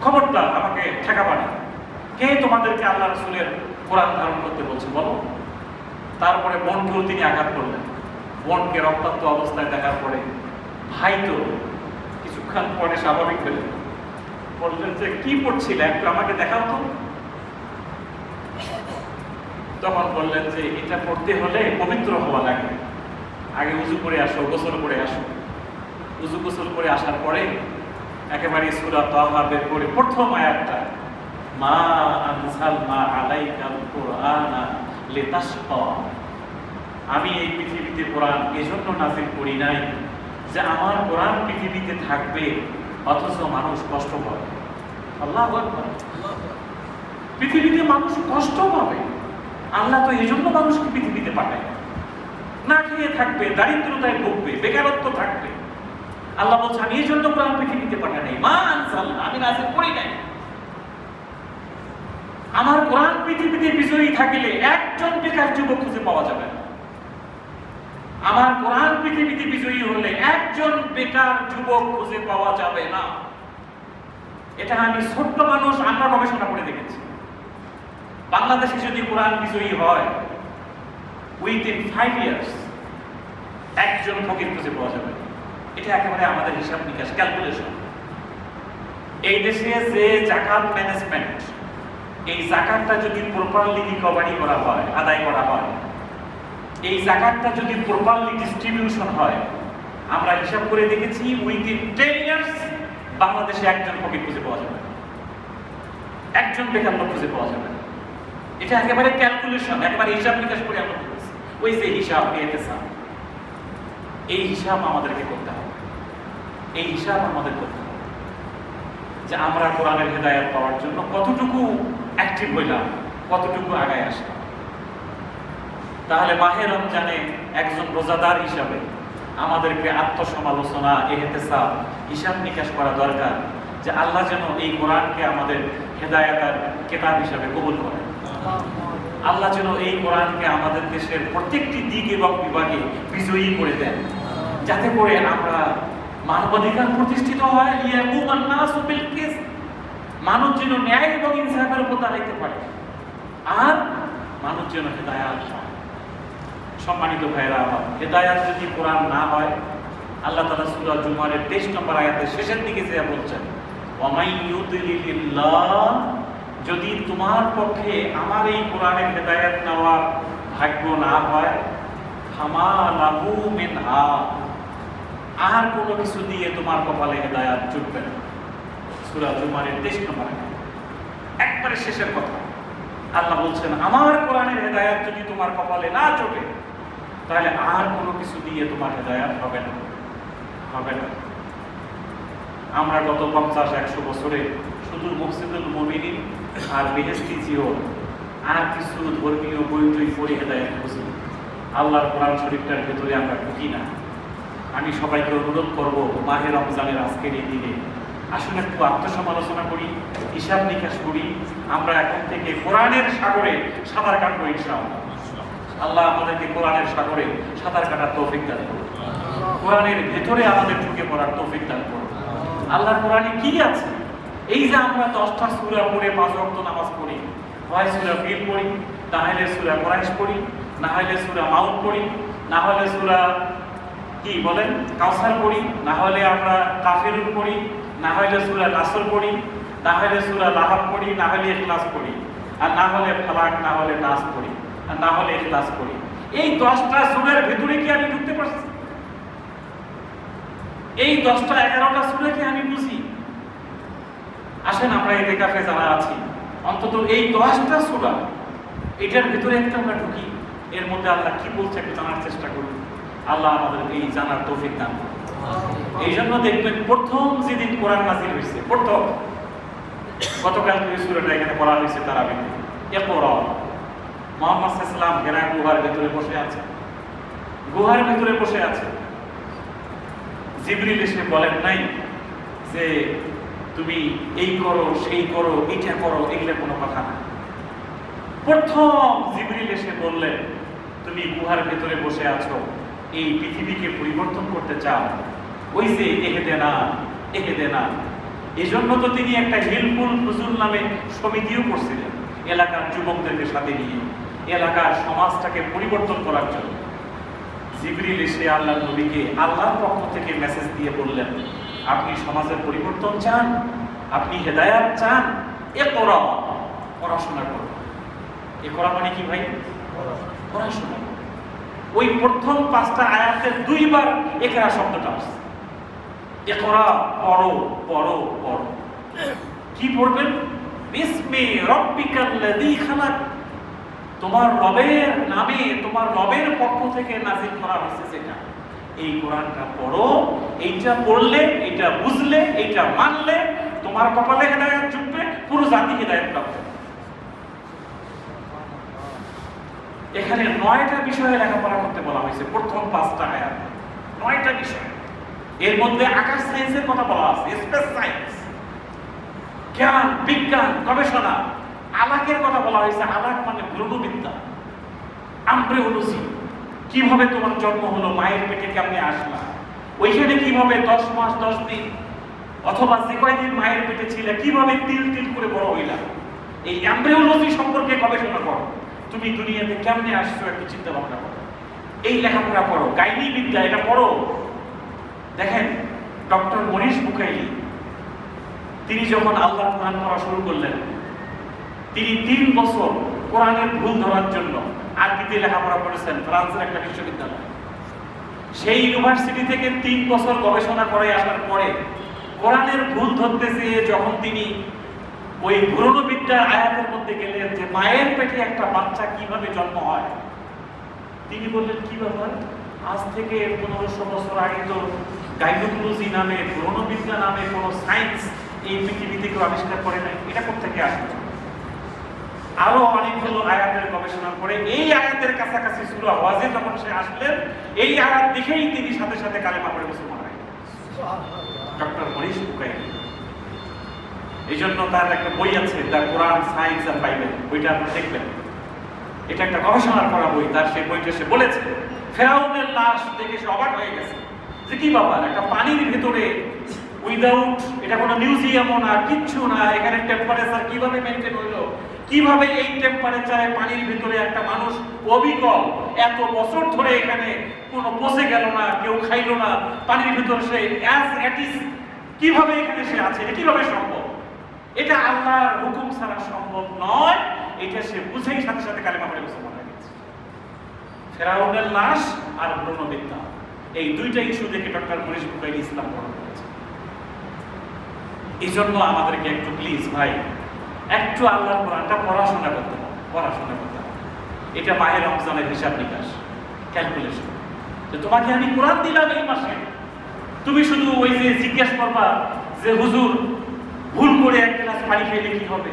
খবরদার, আমাকে ঠেকাবা না। কে তোমাদেরকে আল্লাহ রাসূলের কোরআন ধারণ করতে বলছে বলো? তারপরে বোনকেও তিনি আঘাত করলেন। বোনকে রক্তাক্ত অবস্থায় দেখার পরে ভাই তো কিছুক্ষণ পরে স্বাভাবিক হলেন, বললেন যে কি পড়ছিলে একটু আমাকে দেখাও তো। তখন বললেন যে এটা পড়তে হলে পবিত্র হওয়া লাগবে, আগে উযু করে আসো, গোসল করে আসো। উযু গোসল করে আসার পরে একেবারে সূরা তাহা বের করে প্রথম আয়াতটা, মা আনজালনা আলাইকাল কুরআনা লিতাশকা, আমি এই পৃথিবীতে কোরআন এজন্য নাযিল করি নাই যে আমার কোরআন পৃথিবীতে থাকবে অথচ মানুষ কষ্ট পাবে। আল্লাহু আকবার। পৃথিবীতে মানুষ কষ্ট পাবে, আল্লাহ তো এজন্য মানুষকে পৃথিবীতে পাঠায়। না খেয়ে থাকবে, দারিদ্রতায় ভুগবে, বেকারত্ব থাকবে। আল্লাহ বলছে আমি এই জন্য কোরআন পৃথিবীতে পাঠাই নাই, মা আনজালনা, আমি নাযিল করি নাই। আমার কোরআন পৃথিবীতে বিজয়ী থাকলে একজন বেকার যুবক খুঁজে পাওয়া যাবে না। আমার কোরআন পৃথিবীতে বিজয়ী হলে একজন বেকার যুবক খুঁজে পাওয়া যাবে না। এটা আমি ছোট্ট মানুষ, আমরা গবেষণা করে দেখেছি। বাংলাদেশে যদি কোরআন বিজয়ী হয়, উইদিন 5 ইয়ার্স একজন ফকির খুঁজে পাওয়া যাবে। এটা একেবারে আমাদের হিসাব নিকাশ, ক্যালকুলেশন। এই দেশে যে যাকাত ম্যানেজমেন্ট, এই যাকাতটা যদি প্রপারলি রিকভারি করা হয়, আদায় করা হয়, এই যাকাতটা যদি প্রপারলি ডিস্ট্রিবিউশন হয়, আমরা হিসাব করে দেখেছি উইদিন 10 ইয়ার্স বাংলাদেশে একজন ফকির খুঁজে পাওয়া যাবে। একজন বেকার লোক খুঁজে পাওয়া যাবে না। এটা একেবারে ক্যালকুলেশন, একেবারে হিসাব নিকাশ করে আমরা করেছি। ওই যে হিসাব পেয়েতেছাম, এই হিসাব আমাদেরকে করতে হবে। এই হিসাব আমাদের করতে হবে যে আমরা কোরআনের হেদায়েত পাওয়ার জন্য কতটুকু অ্যাক্টিভ হইলাম, কতটুকু আগায় আসলাম। তাহলে মাহে রমজানে একজন রোজাদার হিসাবে আমাদেরকে আত্মসমালোচনা, ইহতিসাব, হিসাব নিকাশ করা দরকার যে আল্লাহ যেন এই কোরআনকে আমাদের হেদায়েতের কিতাব হিসাবে কবুল করেন। আল্লাহ যেন এই কোরআনকে আমাদের দেশের প্রত্যেকটি দিক এবং বিভাগে বিজয়ী করে দেন, যাতে করে আমরা মানবাধিকার প্রতিষ্ঠিত হয়। মানুষ যেন ন্যায় এবং ইনসাফের উপর দাঁড়াইতে পারে, আর মানুষ যেন হেদায়াত হয়। সম্মানিত ভাইরা আমার, হেদায়াত যদি কোরআন না হয়, আল্লাহ তাআলা সূরা জুমারের 23 নম্বর আয়াতের শেষের দিকে যে বলছেন, ওয়ামাই ইউদিলিল্লাহ, যদি তোমার পক্ষে আমার এই কোরআনের হেদায়াত নেওয়ার ভাগ্য না হয়, ফামা লাহু মিনহা, আর কোনো কিছু দিয়ে তোমার কপালে হেদায়াত জুটবে না। সূরা জুমারের 23 নম্বর আয়াত, একবারে শেষের কথা। আল্লাহ বলছেন, আমার কোরআনের হেদায়াত যদি তোমার কপালে না জোটে, তাহলে আর কোনো কিছু দিয়ে তোমার হেদায়াত হবে না, হবে না। আমরা গত 50-100 বছরে শুধু মসজিদুল মুমিনিন আর বেহেশতি জিওর আর কিছু ধর্মীয় বই টই পড়ে হেদায়াত বুঝি। আল্লাহর কোরআন শরীফটার ভেতরে আমরা ঢুকি না। আমি সবাইকে অনুরোধ করব, মাহে রমজানের আজকের এই দিনে আসলে একটু আত্মসমালোচনা করি, হিসাব নিকাশ করি। আমরা এখন থেকে কোরআনের সাগরে সাঁতার কাটবো ইনশাআল্লাহ। আল্লাহ আমাদেরকে কোরআনের সাগরে সাঁতার কাটার তৌফিক দান করুন, কোরআনের ভেতরে আমাদের ঢুকে পড়ার তৌফিক দান করুন। আল্লাহর কোরআনে কি আছে? এই যে আমরা 10টা সূরা পড়ে 5 ওয়াক্ত নামাজ পড়ি, হয় সূরা ফিল পড়ি, না হলে সূরা কুরাইশ পড়ি, না হলে সূরা মাউদ পড়ি, না হলে সূরা কি বলেন কাউসার পড়ি, না হলে আমরা কাফিরুন পড়ি, না হলে সূরা নাসর পড়ি, না হলে সূরা লাহাব পড়ি, না হলে ইখলাস পড়ি, আর না হলে ফালাক, না হলে নাস পড়ি, আর না হলে ইখলাস পড়ি। এই 10টা সূরার ভিতরে কি আমি ঢুকতে পারছি? এই 10টা 11টা সূরা কি আমি বুঝি? আসেন আমরা ইতিকাফে যারা আছি, অন্তত এই 10টা সূরা এটার ভিতরে একটা আমরা ঢুকি, এর মধ্যে আল্লাহ কি বলছে একটু জানার চেষ্টা করি। আল্লাহ আমাদের এই জানার তৌফিক দান করুন। এই জন্য দেখবেন প্রথম যেদিন কোরআন নাযিল হয়েছে, প্রথম গতকাল যে সূরাটা এখানে পড়া হয়েছে তারাবিতে, ইকরা, মুহাম্মদ সাল্লাল্লাহু আলাইহি ওয়াসাল্লাম হেরা গুহার ভেতরে বসে আছে, গুহার ভেতরে বসে আছে। জিবরিল এসে বলেন নাই যে তুমি এই করো, সেই করো, এটা করো, এগুলা কোনো কথা না। প্রথম জিবরিল এসে বললেন, তুমি গুহার ভেতরে বসে আছো, এই পৃথিবীকে পরিবর্তন করতে চাও, ওই যে এহেদেনা এহেদেনা। এই জন্য তো তিনি একটা হিলফুল ফুজুল নামে সমিতিও করছিলেন, এলাকার যুবকদেরকে সাথে নিয়ে এলাকার সমাজটাকে পরিবর্তন করার জন্য। জিবরিল এসে আল্লাহ নবীকে আল্লাহর পক্ষ থেকে মেসেজ দিয়ে বললেন, আপনি সমাজের পরিবর্তন চান, আপনি হেদায়াত চান, ইকরা, পড়াশোনা করুন। ইকরা মানে কি ভাই? পড়াশোনা। ওই প্রথম 5টা আয়াতের 2 বার ইকরা শব্দটা আসছে। ইকরা, পড়ো, পড়ো, পড়ো। কি পড়বেন? বিসমি রাব্বিকাল্লাযী খালাক, তোমার রবের নামে, তোমার রবের পক্ষ থেকে নাযিল করা হয়েছে যেটা, এই কোরআনটা পড়ো। এইটা পড়লে, এইটা বুঝলে, এইটা মানলে তোমার কপালে হেদায়েত জুটবে, পুরো জাতি হেদায়েত প্রাপ্ত। এখানে 9টা বিষয়ে লেখাপড়া করতে বলা হয়েছে প্রথম 5টা আয়াতে, 9টা বিষয়। এর মধ্যে আকাশ সায়েন্সের কথা বলা আছে, স্পেস সায়েন্স, জ্ঞান, বিজ্ঞান, গবেষণা। আলাকের কথা বলা হয়েছে, আলাক মানে গ্রহবিদ্যা, এমব্রিওলজি, কিভাবে তোমার জন্ম হলো, মায়ের পেটে কেমনে আসলা, ওইখানে কিভাবে 10 মাস 10 দিন অথবা যে কয়দিন মায়ের পেটে ছিল কিভাবে তিল তিল করে বড় হইলা, এই এমব্রিওলজি সম্পর্কে গবেষণা করো। তুমি দুনিয়াতে কেমনে আসছো একটু চিন্তা ভাবনা করো, এই লেখাপড়া করো। গাইনি বিদ্যা, এটা পড়ো। দেখেন ডক্টর মনীষ বুকাইলি, তিনি যখন আল্লাহর কোরআন পড়া শুরু করলেন, তিনি 3 বছর কোরআনের ভুল ধরার জন্য আরবিতে লেখাপড়া করেছেন ফ্রান্সের একটা বিশ্ববিদ্যালয়। সেই ইউনিভার্সিটি থেকে 3 বছর গবেষণা করে আসার পরে কোরআনের ভুল ধরতে চেয়ে যখন তিনি ওই ভ্রূণবিদ্যার আয়াতের মধ্যে গেলেন যে মায়ের পেটে একটা বাচ্চা কিভাবে জন্ম হয়। তিনি বললেন কি ব্যাপার, আজ থেকে 1500 বছর আগে তো গাইনোকোলজি নামে, ভ্রূণবিদ্যা নামে কোনো সায়েন্স এই পৃথিবীতে কেউ আবিষ্কার করে নাই, এটা কোথেকে আসবে? আরো অনেকগুলো আয়াতের গবেষণা করে এই আয়াতের কাছাকাছি সূরা ওয়াজে যখন সে আসলেন, এই আয়াত দেখেই তিনি সাথে সাথে কালেমা পড়ে মুসলমান হয়ে গেলেন। Doctor Morris Bucaille. এই জন্য তার একটা বই আছে, the Quran science and Bible, বইটা আপনি দেখবেন। এটা একটা গবেষণা করা বই। তার সেই বইটা সে বলেছে ফেরাউনের লাশ দেখে সে অবাক হয়ে গেছে যে কি ব্যাপার, একটা পানির ভিতরে উইদাউট, এটা কোনো মিউজিয়ামও না, কিচ্ছু না, এখানে টেম্পারেচার কিভাবে মেনটেন হইলো, কিভাবে এই টেম্পারেচারে পানির ভিতরে একটা মানুষ অবিকল এত বছর ধরে এখানে কোনো পচে গেল না, কেউ খাইলো না, পানির ভিতরে সে অ্যাজ ইট ইজ কিভাবে এখানে সে আছে, এটা কিভাবে সম্ভব? এটা আল্লাহর হুকুম ছাড়া সম্ভব নয়। এটা সে বুঝেই সাথে সাথে কালেমা পড়ে মুসলমান হয়ে গেছে। ফেরাউনের লাশ আর ভ্রূণবিদ্যা, এই দুইটা ইস্যু দেখে ডক্টর মরিস বুকাইলি ইসলাম গ্রহণ করেছে। এই জন্য আমাদেরকে একটু প্লিজ ভাই, একটু আল্লাহর কোরআনটা পড়াশোনা করতে হবে, পড়াশোনা করতে হবে। এটা মাহে রমজানের হিসাব নিকাশ, ক্যালকুলেশন। যে তোমাকে আমি কোরআন দিলাম এই মাসে, তুমি শুধু ওই যে জিজ্ঞেস করবা যে হুজুর ভুল করে এক গ্লাস পানি খেলে কি হবে,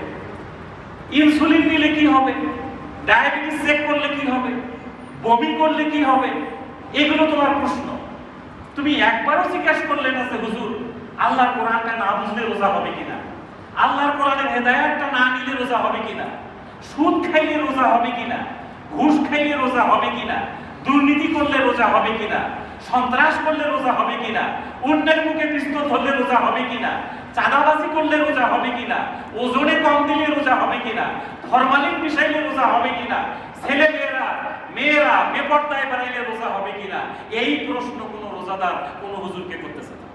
ইনসুলিন নিলে কি হবে, ডায়াবেটিস চেক করলে কি হবে, বমি করলে কি হবে, এগুলো তোমার প্রশ্ন। তুমি একবারও জিজ্ঞাসা করলে না যে হুজুর আল্লাহর কোরআনটা না বুঝলে রোজা হবে কিনা, আল্লাহর কোরআনের হেদায়েতটা না নিলে রোজা হবে কিনা, সুদ খাইলে রোজা হবে কিনা, ঘুষ খাইলে রোজা হবে কিনা, দুর্নীতি করলে রোজা হবে কিনা, সন্ত্রাস করলে রোজা হবে কিনা, অন্যের মুখে পিস্তল ধরলে রোজা হবে কিনা, চাঁদাবাজি করলে রোজা হবে কিনা, ওজনে কম দিলে রোজা হবে কিনা, ফরমালিন মিশাইলে রোজা হবে কিনা, ছেলে মেয়েরা বেপরদায় বেড়াইলে রোজা হবে কিনা, এই প্রশ্ন কোনো রোজাদার কোনো হুজুরকে করতেছে না।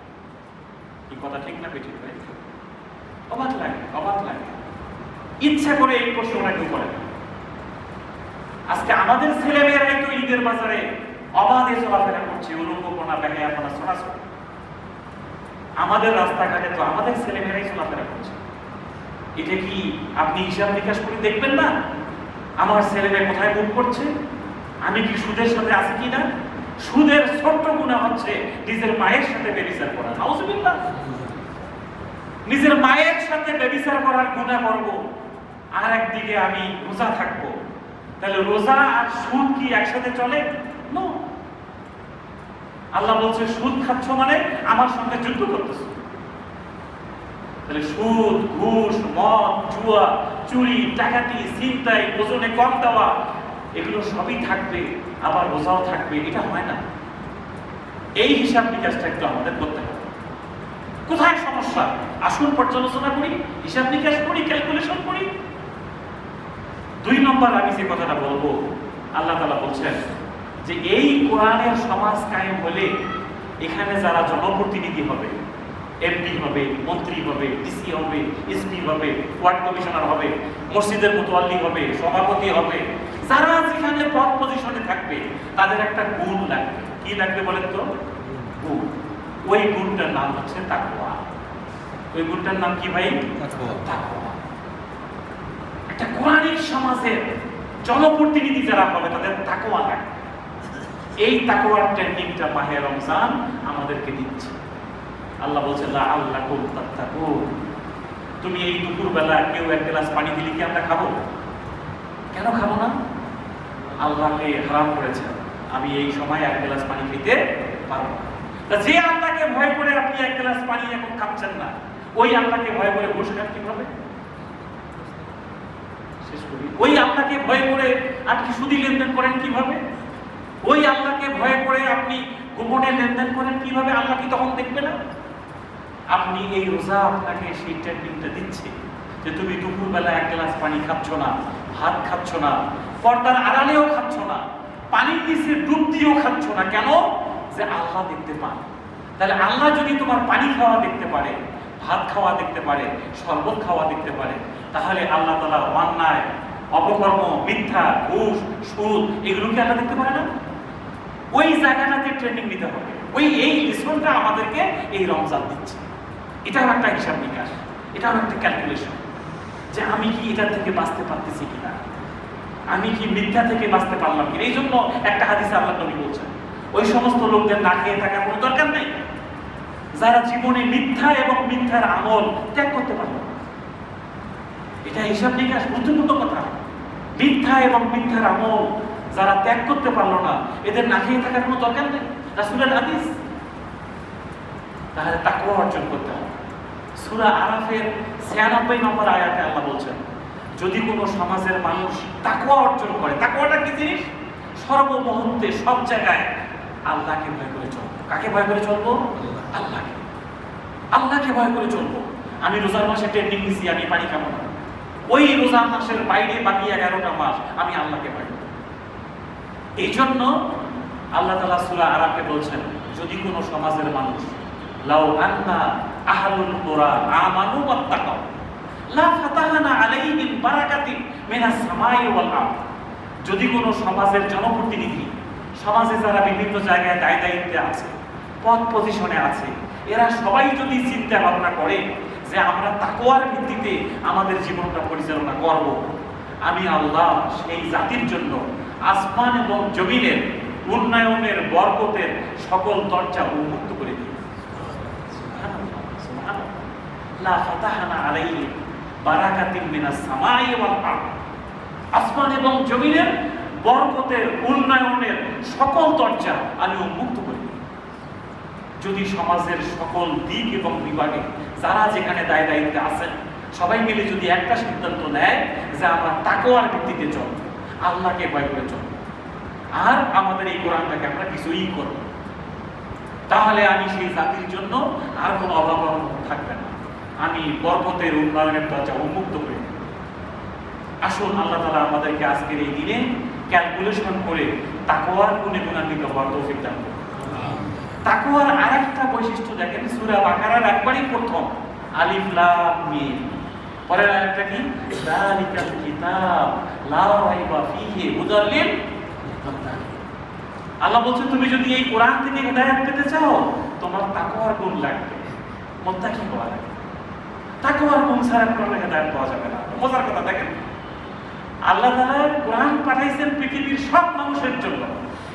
এই কথা ঠিক না বেঠিক ভাই? অবাক লাগে, অবাক লাগে। ইচ্ছা করে এই প্রশ্নটা কেউ করে না। আজকে আমাদের ছেলে মেয়েরাই তো ঈদের বাজারে অবাধে চলাফেরা করছে, উলঙ্গপনা বেহায়াপনা ছড়াছড়ি। আমাদের রাস্তাঘাটে তো আমাদের ছেলে মেয়েরাই চলাফেরা করছে। এটা কি আপনি হিসাব নিকাশ করে দেখবেন না আমার ছেলে মেয়ে কোথায় মুখ করছে? আমি কি সুদের সাথে আছি কিনা? সুদের ছোট্ট গুনাহ হচ্ছে নিজের মায়ের সাথে ব্যভিচার করা। নাউজুবিল্লাহ। নিজের মায়ের সাথে ব্যভিচার করার গুনাহ করব, আর একদিকে আমি রোজা থাকবো। তাহলে রোজা আর সুদ কি একসাথে চলে? নো। আল্লাহ বলছে সুদ খাচ্ছ মানে আমার সঙ্গে যুদ্ধ করতেছো। তাহলে সুদ, ঘুষ, মদ, জুয়া, চুরি, ডাকাতি, ছিনতাই, ওজনে কম দেওয়া, এগুলো সবই থাকবে, আবার রোজাও থাকবে, এটা হয় না। এই হিসাব নিকাশটা একটু আমাদের করতে হবে। কোথায় সমস্যা আসুন পর্যালোচনা করি, হিসাব নিকাশ করি, ক্যালকুলেশন করি। 2 নম্বর আমি যে কথাটা বলবো, আল্লাহ তাআলা বলছেন যে এই কোরআনের সমাজ কায়েম হলে এখানে যারা জনপ্রতিনিধি হবে, এমপি হবে, মন্ত্রী হবে, ডিসি হবে, এসপি হবে, ওয়ার্ড কমিশনার হবে, মসজিদের মুতওয়াল্লি হবে, সভাপতি হবে, যারা যেখানে পদ পজিশনে থাকবে তাদের একটা গুণ লাগবে। কি লাগবে বলেন তো? গুণ। ওই গুণটার নাম হচ্ছে তাকওয়া। ওই গুণটার নাম কি ভাই? তাকওয়া। একটা কোরআনিক সমাজের জনপ্রতিনিধি যারা হবে তাদের তাকওয়া লাগবে। এই তাকওয়ার ট্রেনিংটা মাহে রমজান আমাদেরকে দিচ্ছে। আল্লাহ বলছে লাআল্লাকুম তাত্তাকুন। তুমি এই দুপুরবেলা কেউ এক গ্লাস পানি দিলে কি আমরা খাবো? কেন খাবো না? আল্লাহকে হারাম করেছেন, আমি এই সময় এক গ্লাস পানি খেতে পারবো না। তা যে আল্লাহকে ভয় করে আপনি এক গ্লাস পানি এখন খাচ্ছেন না, ওই আল্লাহকে ভয় করে বসে খান কিভাবে? শেষ করি। ওই আল্লাহকে ভয় করে আপনি সুদি লেনদেন করেন কিভাবে? ওই আল্লাহকে ভয় করে আপনি গোপনে লেনদেন করেন কিভাবে? আল্লাহ কি তখন দেখবে না? আপনি এই রোজা আপনাকে সেই ট্রেনিংটা দিচ্ছে যে তুমি দুপুরবেলা এক গ্লাস পানি খাচ্ছ না, ভাত খাচ্ছ না, পর্দার আড়ালেও খাচ্ছ না, পানির নিচে ডুব দিয়েও খাচ্ছ না। কেন? যে আল্লাহ দেখতে পান। তাহলে আল্লাহ যদি তোমার পানি খাওয়া দেখতে পারে, ভাত খাওয়া দেখতে পারে, শরবত খাওয়া দেখতে পারে, তাহলে আল্লাহ তাআলা অন্যায়, অপকর্ম, মিথ্যা, ঘুষ, সুদ এগুলোকে আল্লাহ দেখতে পারে না? ওই জায়গাটাতে ট্রেনিং নিতে হবে। এই লিসনটা আমাদেরকে এই রমজান দিচ্ছে। এটাও একটা হিসাব নিকাশ, এটাও একটা ক্যালকুলেশন। যে আমি কি এটা থেকে বাঁচতে পারতেছি কিনা, আমি কি মিথ্যা থেকে বাঁচতে পারলাম কিনা। এই জন্য একটা হাদিসে আল্লাহ নবী বলছেন, ওই সমস্ত লোকদের না খেয়ে থাকার কোনো দরকার নেই যারা জীবনে মিথ্যা এবং মিথ্যার আমল ত্যাগ করতে পারলো। এটা হিসাব নিকাশ গুরুত্বপূর্ণ কথা। মিথ্যা এবং মিথ্যার আমল যারা ত্যাগ করতে পারলো না, এদের না খেয়ে থাকার কোনো দরকার নেই, রাসূলের হাদিস। তাহলে তাকওয়া অর্জন করতে হবে। সূরা আরাফের ৯৬ নম্বর আয়াতে আল্লাহ বলছেন, যদি কোনো সমাজের মানুষ তাকওয়া অর্জন করে, তাকওয়াটা কি জিনিস? সর্বমুহূর্তে সব জায়গায় আল্লাহকে ভয় করে চলবো। কাকে ভয় করে চলবো? আল্লাহকে। আল্লাহকে ভয় করে চলবো। আমি রোজার মাসে ট্রেনিং নিছি, আমি পানি খাবো না। ওই রোজার মাসের বাইরে বাকি ১১টা মাস আমি আল্লাহকে ভয় করব। এই জন্য আল্লাহ তাআলা সূরা আরাফে বলছেন, যদি কোনো সমাজের মানুষ লাউ আন্না আহলুল কুরা আমানু ওয়াত্তাকাউ লা ফাতাহনা আলাইহিম বারাকাতিন মিনাস সামাই ওয়াল আরদ। যদি কোনো সমাজের জনপ্রতিনিধি, সমাজে যারা বিভিন্ন জায়গায় দায় দায়িত্বে আছে, পদ পজিশনে আছে, এরা সবাই যদি চিন্তা ভাবনা করে যে আমরা তাকওয়ার ভিত্তিতে আমাদের জীবনটা পরিচালনা করব, আমি আল্লাহ সেই জাতির জন্য আসমান এবং জমিনের উন্নয়নের বরকতের সকল দরজা উন্মুক্ত করে দিই। লা ফাতাহনা আলাইহিম বারাকাতিন মিনাস সামাই ওয়াল আরদ। আসমান এবং জমিনের বরকতের উন্নয়নের সকল দরজা আমি উন্মুক্ত করে দিই। যদি সমাজের সকল দিক এবং বিভাগে যারা যেখানে দায় দায়িত্বে আছেন সবাই মিলে যদি একটা সিদ্ধান্ত নেয় যে আমরা তাকওয়ার ভিত্তিতে চলব, আল্লাহকে ভয় করে চলব, আর আমাদের এই কোরআনটাকে আমরা কিছুই করব, তাহলে আমি সেই জাতির জন্য আর কোনো অভাব থাকবে না। আমি বরকতের উন্নয়নের দরজা উন্মুক্ত করে দেব। আসুন আল্লাহ তাআলা আমাদেরকে আজকের এই দিনে ক্যালকুলেশন করে তাকওয়ার গুণে গুণান্বিত হওয়ার তৌফিক দান করুন। তাকওয়ার আরেকটা বৈশিষ্ট্য দেখেন, সূরা বাকারার একবারই প্রথম আলিফ লাম মিম, পরের আয়াতটা কি? যালিকাল কিতাব লা রাইবা ফীহি হুদাল লিল মুত্তাকিন। আল্লাহ বলছেন, তুমি যদি এই কোরআন থেকে হিদায়াত পেতে চাও, তোমার তাকওয়ার গুণ লাগবে, মুত্তাকি হওয়া লাগবে। তাকওয়ার গুণ ছাড়া কোরআনে হিদায়াত পাওয়া যাবে না। মজার কথা দেখেন, আল্লাহ তাআলা কোরআন পাঠাইছেন পৃথিবীর সব মানুষের জন্য,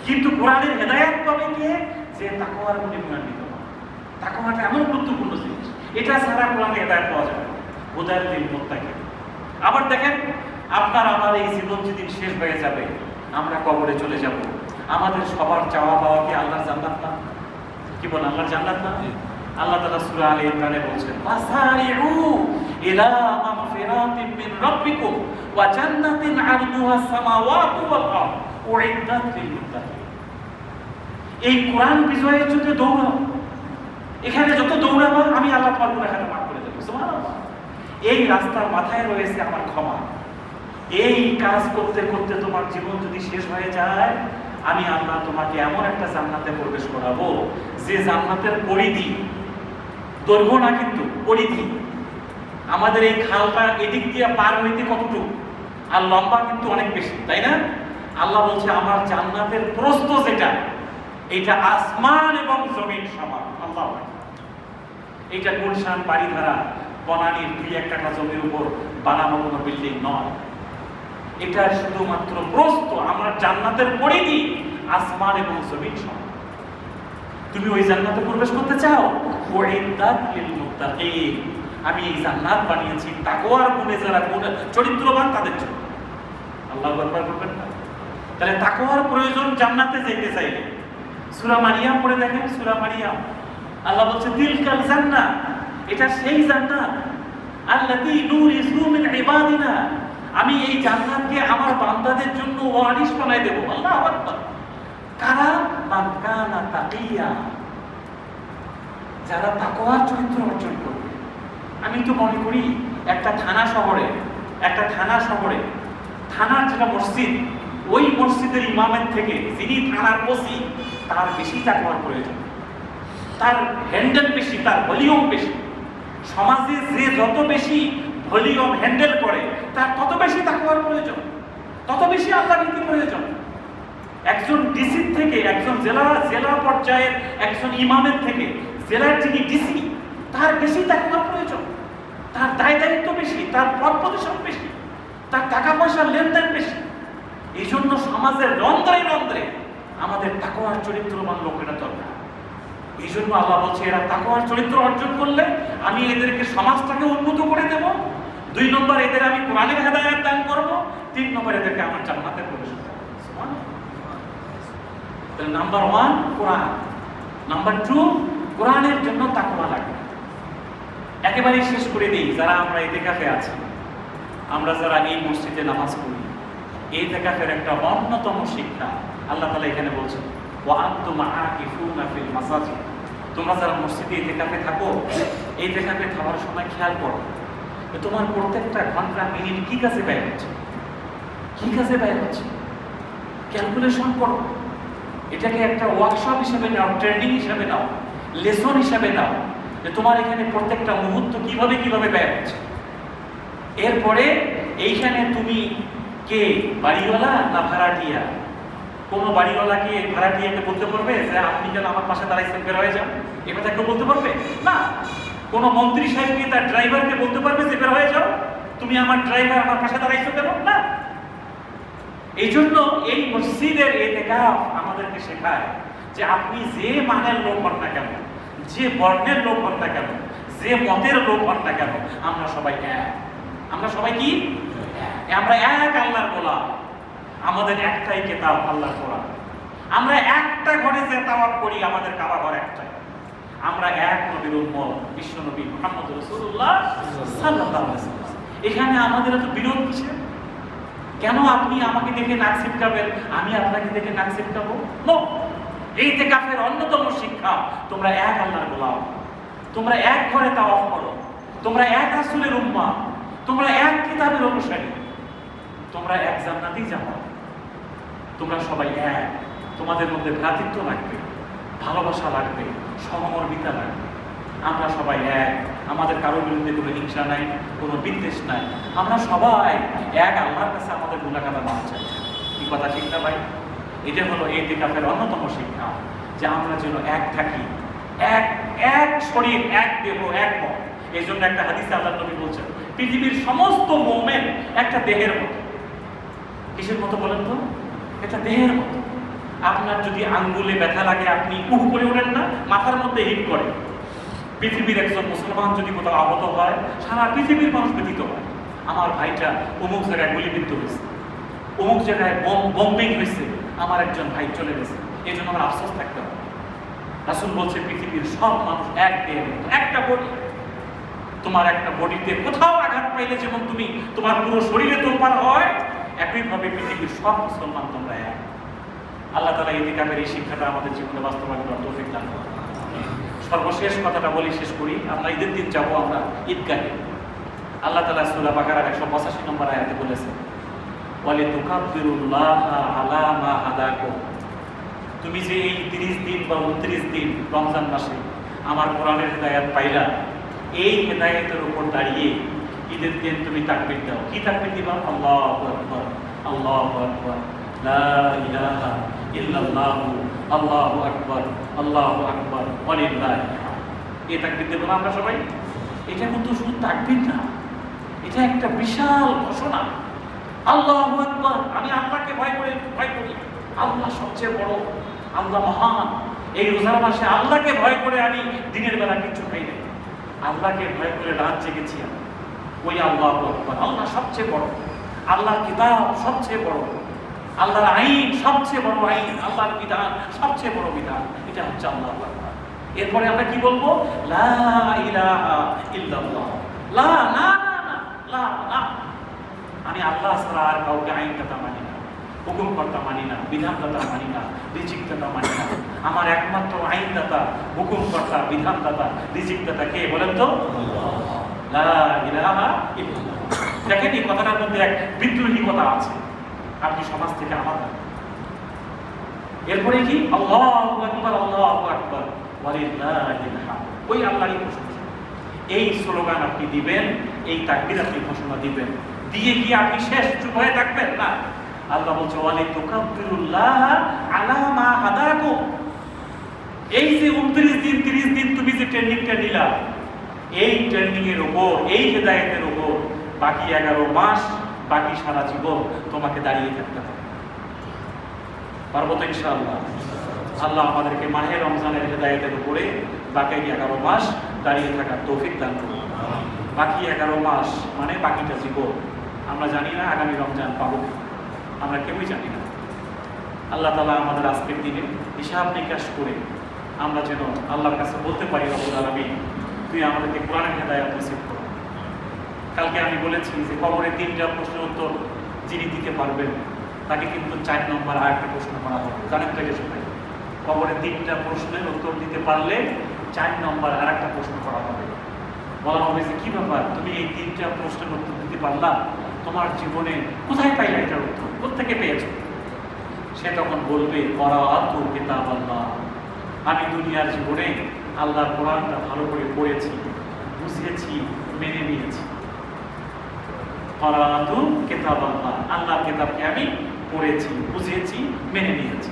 কিন্তু কোরআনের হিদায়াত পাবে কে? যে তাকওয়ার গুণে গুণান্বিত হবে। তাকওয়াটা এমন গুরুত্বপূর্ণ জিনিস, এটা ছাড়া কোরআনে হিদায়াত পাওয়া যাবে না। হুদাল লিল মুত্তাকিন। আবার দেখেন, আপনার আমার এই জীবন যেদিন শেষ হয়ে যাবে, আমরা কবরে চলে যাব, আমাদের সবার চাওয়া পাওয়া কি আল্লাহর জান্নাত না? কি বলেন, আল্লাহর জান্নাত না? আল্লাহ তাআলা সূরা আলে ইমরানে বলছেন, ফাসারিউ ইলা মাগফিরাতিন মিন রাব্বিকুম ওয়া জান্নাতিন আরদুহাস সামাওয়াতু ওয়াল আরদ উইদ্দাত লিল মুত্তাকিন। এই কোরআন বিজয়ের জন্য দৌড়াও। এখানে যত দৌড়াবা, আমি আল্লাহ তোমার গুনাহটা মাফ করে দেব। সুবহানাল্লাহ। এই রাস্তার মাথায় রয়েছে আমার ক্ষমা। এই কাজ করতে করতে তোমার জীবন যদি শেষ হয়ে যায়, আমি আল্লাহ তোমাকে এমন একটা জান্নাতে প্রবেশ করাবো যে জান্নাতের পরিধি, দৈর্ঘ্য না কিন্তু পরিধি, আমাদের এই খালটা এদিক দিয়ে পার হইতে কতটুকু, আর লম্বা কিন্তু অনেক বেশি, তাই না? আল্লাহ বলছে, আমার জান্নাতের প্রস্থ যেটা, এটা আসমান এবং জমিন সমান। আল্লাহ, এটা গুলশান, বাড়িধারা, বনানীর ২-১ কাঠা জমির উপর বানানো কোনো বিল্ডিং নয়। এটা শুধুমাত্র প্রস্থ, আমার জান্নাতের পরিধি আসমান এবং জমিন সমান। তুমি ওই জান্নাতে প্রবেশ করতে চাও? উইদ্দাত লিল মুত্তাকিন। আমি এই জান্নাত বানিয়েছি তাকওয়ার গুণে যারা চরিত্রবান তাদের জন্য। আল্লাহু আকবার বলবেন না? তাহলে তাকওয়ার প্রয়োজন জান্নাতে যেতে চাইলে। সূরা মারিয়াম পড়ে দেখেন, সূরা মারিয়াম আল্লাহ বলছে, তিলকাল জান্নাত, এটা সেই জান্নাত আল্লাতী নুরিসু মিন ইবাদিনা, আমি এই জান্নাতকে আমার বান্দাদের জন্য ওয়ারিশ বানাই দেব। আল্লাহু আকবার। কারা? মান কানা তাকিয়া, যারা তাকওয়ার চরিত্র অর্জন করবে। আমি তো মনে করি একটা থানা শহরে থানার যেটা মসজিদ, ওই মসজিদের ইমামের থেকে যিনি থানার ওসি, তার বেশি তাকওয়ার প্রয়োজন, তার হ্যান্ডেল বেশি, তার ভলিউম বেশি। সমাজে যে যত বেশি ভলিউম হ্যান্ডেল করে, তার তত বেশি তাকওয়ার প্রয়োজন, তত বেশি আল্লাহর ভীতি প্রয়োজন। একজন ডিসি থেকে, একজন জেলা পর্যায়ের একজন ইমামের থেকে জেলার যিনি ডিসি, তার বেশি তাকওয়ার প্রয়োজন। তার দায় দায়িত্ব বেশি, তার পদ প্রতিষ্ঠান বেশি, তার টাকা পয়সার লেনদেন বেশি। এই জন্য সমাজের রন্ধ্রে রন্ধ্রে আমাদের তাকওয়ার চরিত্রবান লোকেরা দরকার। এই জন্য আল্লাহ বলছে এরা তাকওয়ার চরিত্র অর্জন করলে আমি এদেরকে সমাজটাকে উন্নত করে দেব। 2 নম্বর এদের আমি কোরআনের হেদায়েত দান করব। 3 নম্বর এদেরকে আমার জান্নাতে প্রবেশ করাবো। সুবহানাল্লাহ। তাহলে নাম্বার 1 কোরআন, নাম্বার 2 কোরআনের জন্য তাকওয়া লাগবে। একেবারেই শেষ করে দিই, যারা আমরা ইতিকাফে আছি, আমরা যারা এই মসজিদে নামাজ পড়ি, এই ইতিকাফের একটা অন্যতম শিক্ষা আল্লাহ তাআলা এখানে বলছেন, ওয়া আনতুম আকিফুনা ফিল মাসাজিদ। তোমরা যারা মসজিদে ইতিকাফে থাকো, এই ইতিকাফে থাকার সময় খেয়াল করো তোমার প্রত্যেকটা ঘন্টা মিনিট কি কাজে ব্যয় হচ্ছে, কি কাজে ব্যয় হচ্ছে, ক্যালকুলেশন করো। এটাকে একটা ওয়ার্কশপ হিসেবে নাও, ট্রেনিং হিসেবে নাও, লেসন হিসেবে নাও, যে তোমার এখানে প্রত্যেকটা মুহূর্ত কিভাবে কিভাবে ব্যয় হচ্ছে। এরপরে এইখানে তুমি কে, বাড়িওয়ালা না ভাড়াটিয়া? কোনো বাড়িওয়ালাকে ভাড়াটিয়াকে বলতে পারবে যে আপনি কেন আমার পাশে দাঁড়াইছেন, বের হয়ে যান? এ কথা কেউ বলতে পারবে না। কোনো মন্ত্রী সাহেবকে তার ড্রাইভারকে বলতে পারবে যে বের হয়ে যাও, তুমি আমার ড্রাইভার, আমার পাশে দাঁড়াইছো কেন? না। এই জন্য এই মসজিদের ইতিকাফ আমাদেরকে শেখায় যে আপনি যে মানের লোক হন না কেন, যে বর্ণের লোক হন না কেন, যে মতের লোক হন না কেন, আমরা সবাই এক। আমরা সবাই কি? আমরা এক আল্লাহর গোলাম। আমাদের একটাই কিতাব, আল্লাহর কোরআন। আমরা একটা ঘরে যে তাওয়াফ করি, আমাদের কাবা ঘর একটাই। আমরা এক নবীর উম্মত, বিশ্ব নবী মুহাম্মদ রাসূলুল্লাহ সাল্লাল্লাহু আলাইহি ওয়াসাল্লাম। এখানে আমাদের এত বিরোধ কিসের? কেন আপনি আমাকে দেখে নাক ছিটকাবেন, আমি আপনাকে দেখে নাক ছিটকাবো? নো। এই ইতিকাফের অন্যতম শিক্ষা, তোমরা এক আল্লাহর গোলাম, তোমরা এক ঘরে তাওয়াফ করো, তোমরা এক রাসূলের উম্মাহ, তোমরা এক কিতাবের অনুসারী, তোমরা এক জান্নাতেই যাবে। তোমরা সবাই এক। তোমাদের মধ্যে ভ্রাতৃত্ব লাগবে, ভালোবাসা লাগবে, সহমর্মিতা লাগবে। আমরা সবাই এক। আমাদের কারোর বিরুদ্ধে কোনো হিংসা নাই, কোনো বিদ্বেষ নাই। আমরা সবাই এক আল্লাহর কাছে আমাদের গুনাহ খাতা মাফ চাই। কি কথা ঠিক না ভাই? এটা হলো এই ইতিকাফের অন্যতম শিক্ষা, যে আমরা যেন এক থাকি, এক এক শরীর, এক দেহ, এক মন। এই জন্য একটা হাদিসে আল্লাহর নবী বলছেন, পৃথিবীর সমস্ত মুমিন একটা দেহের মতো। কিসের মতো বলেন তো? এটা দেহের মতো। আপনার যদি আঙ্গুলে ব্যথা লাগে, আপনি উহ করে ওঠেন না, মাথার মধ্যে হিট করে। পৃথিবীর একজন মুসলমান যদি কোথাও আহত হয়, সারা পৃথিবীর মানুষ ব্যথিত হয়। আমার ভাইটা অমুক জায়গায় গুলিবিদ্ধ হয়েছে, অমুক জায়গায় বম্বিং হয়েছে, আমার একজন ভাই চলে গেছে, এই জন্য আমার আফসোস থাকতে হবে। রাসূল বলছে পৃথিবীর সব মানুষ এক দেহের মতো, একটা বডি। তোমার একটা বডিতে কোথাও আঘাত পাইলে যেমন তুমি তোমার পুরো শরীরে তোলপাড় হয়, একইভাবে পৃথিবীর সব মুসলমান তোমরা এক। আল্লাহ তাআলা ইতিকাফের এই শিক্ষাটা আমাদের জীবনে বাস্তবায়ন করার তৌফিক দান করুন। সর্বশেষ কথাটা বলি, শেষ করি। আমরা ঈদের দিন যাবো আমরা ঈদগাহে। আল্লাহ তাআলা সূরা বাকারার 185 নম্বর আয়াতে বলেছেন, ওয়ালিতুকাব্বিরুল্লাহা আলা মা হাদাকুম। তুমি যে এই 30 দিন বা 29 দিন রমজান মাসে আমার কোরআনের হেদায়েত পাইলা, এই হেদায়েতের উপর দাঁড়িয়ে ঈদের দিন তুমি তাকবীর দাও। কি তাকবীর দিবা? আল্লাহু আকবার, আল্লাহু আকবার, লা ইলাহা ইল্লাল্লাহ, আল্লাহু আকবার, আল্লাহু আকবার, ওয়ালিল্লাহিল হামদ। এই তাকবীর দেব না আমরা সবাই? এটা কিন্তু শুধু তাকবীর না, এটা একটা বিশাল ঘোষণা। আল্লাহু আকবার, আমি আল্লাহকে ভয় করি। আল্লাহ সবচেয়ে বড়, আল্লাহ মহান। এই রোজার মাসে আল্লাহকে ভয় করে আমি দিনের বেলা কিছু খাই না, আল্লাহকে ভয় করে রাত জেগেছি আমি। ওই আল্লাহু আকবার, আল্লাহ সবচেয়ে বড়, আল্লাহর কিতাব সবচেয়ে বড়, আল্লাহর আইন সবচেয়ে বড় আইন, আল্লাহর বিধান সবচেয়ে বড় বিধান। এটা হচ্ছে আল্লাহু আকবার। এরপরে আমরা কি বলবো? লা ইলাহা ইল্লাল্লাহ। লা না না না, লা না। আমি আল্লাহ ছাড়া আর কাউকে আইনদাতা মানি না, হুকুমকর্তা মানি না, বিধানদাতা মানি না, রিজিকদাতা মানি না। আমার একমাত্র আইনদাতা, হুকুমকর্তা, বিধানদাতা, রিজিকদাতা কে বলেন তো? লা ইলাহা ইল্লাল্লাহ। দেখেন এই কথাটার মধ্যে এক বিদ্রোহী কথা আছে, আপনি সমাজ থেকে আলাদা। এরপরে কি? আল্লাহু আকবার, আল্লাহু আকবার, ওয়ালিল্লাহিল হামদ। ওই আল্লাহরই প্রশংসা। এই স্লোগান আপনি দিবেন, এই তাকবীর আপনি ঘোষণা দিবেন, দিয়ে কি আপনি শেষ চুপ হয়ে থাকবেন না। আল্লাহ বলছে ওয়ালিতুকাব্বিরুল্লাহ আলা মা হাদাকুম। এই যে 29 দিন 30 দিন তুমি যে ট্রেনিংটা নিলা, এই ট্রেনিং এর উপর, এই হেদায়েতের উপর বাকি 11 মাস, বাকি সারা জীবন তোমাকে দাঁড়িয়ে থাকতে হবে। পারবো তো ইনশাআল্লাহ? আল্লাহ আমাদেরকে মাহে রমজানের হেদায়েতের উপরে বাকি 11 মাস দাঁড়িয়ে থাকার তৌফিক দান করুন। বাকি 11 মাস মানে বাকিটা জীবন। আমরা জানি না আগামী রমজান পাবো, আমরা কেউই জানি না। আল্লাহ তাআলা আমাদের আজকের দিনে হিসাব নিকাশ করে আমরা যেন আল্লাহর কাছে বলতে পারি, রব্বুল আলামিন তুই আমাদেরকে কোরআনের হেদায়েত নসিব কর। কালকে আমি বলেছি যে কবরে 3টা প্রশ্নের উত্তর যিনি দিতে পারবেন তাকে কিন্তু 4 নম্বর আরেকটা প্রশ্ন করা হবে। জানেন তো এটা সবাই? কবরে 3টা প্রশ্নের উত্তর দিতে পারলে 4 নম্বর আরেকটা প্রশ্ন করা হবে। বলা হবে যে কি ব্যাপার, তুমি এই 3টা প্রশ্নের উত্তর দিতে পারলা, তোমার জীবনে কোথায় পাইলে এটার উত্তর, কোত্থেকে পেয়েছো? সে তখন বলবে করাআতু কিতাবাল্লাহ, আমি দুনিয়ার জীবনে আল্লাহর কোরআনটা ভালো করে পড়েছি, বুঝিয়েছি, মেনে নিয়েছি। করাআতু কিতাবাল্লাহ, আল্লাহর কিতাবকে আমি পড়েছি, বুঝিয়েছি, মেনে নিয়েছি।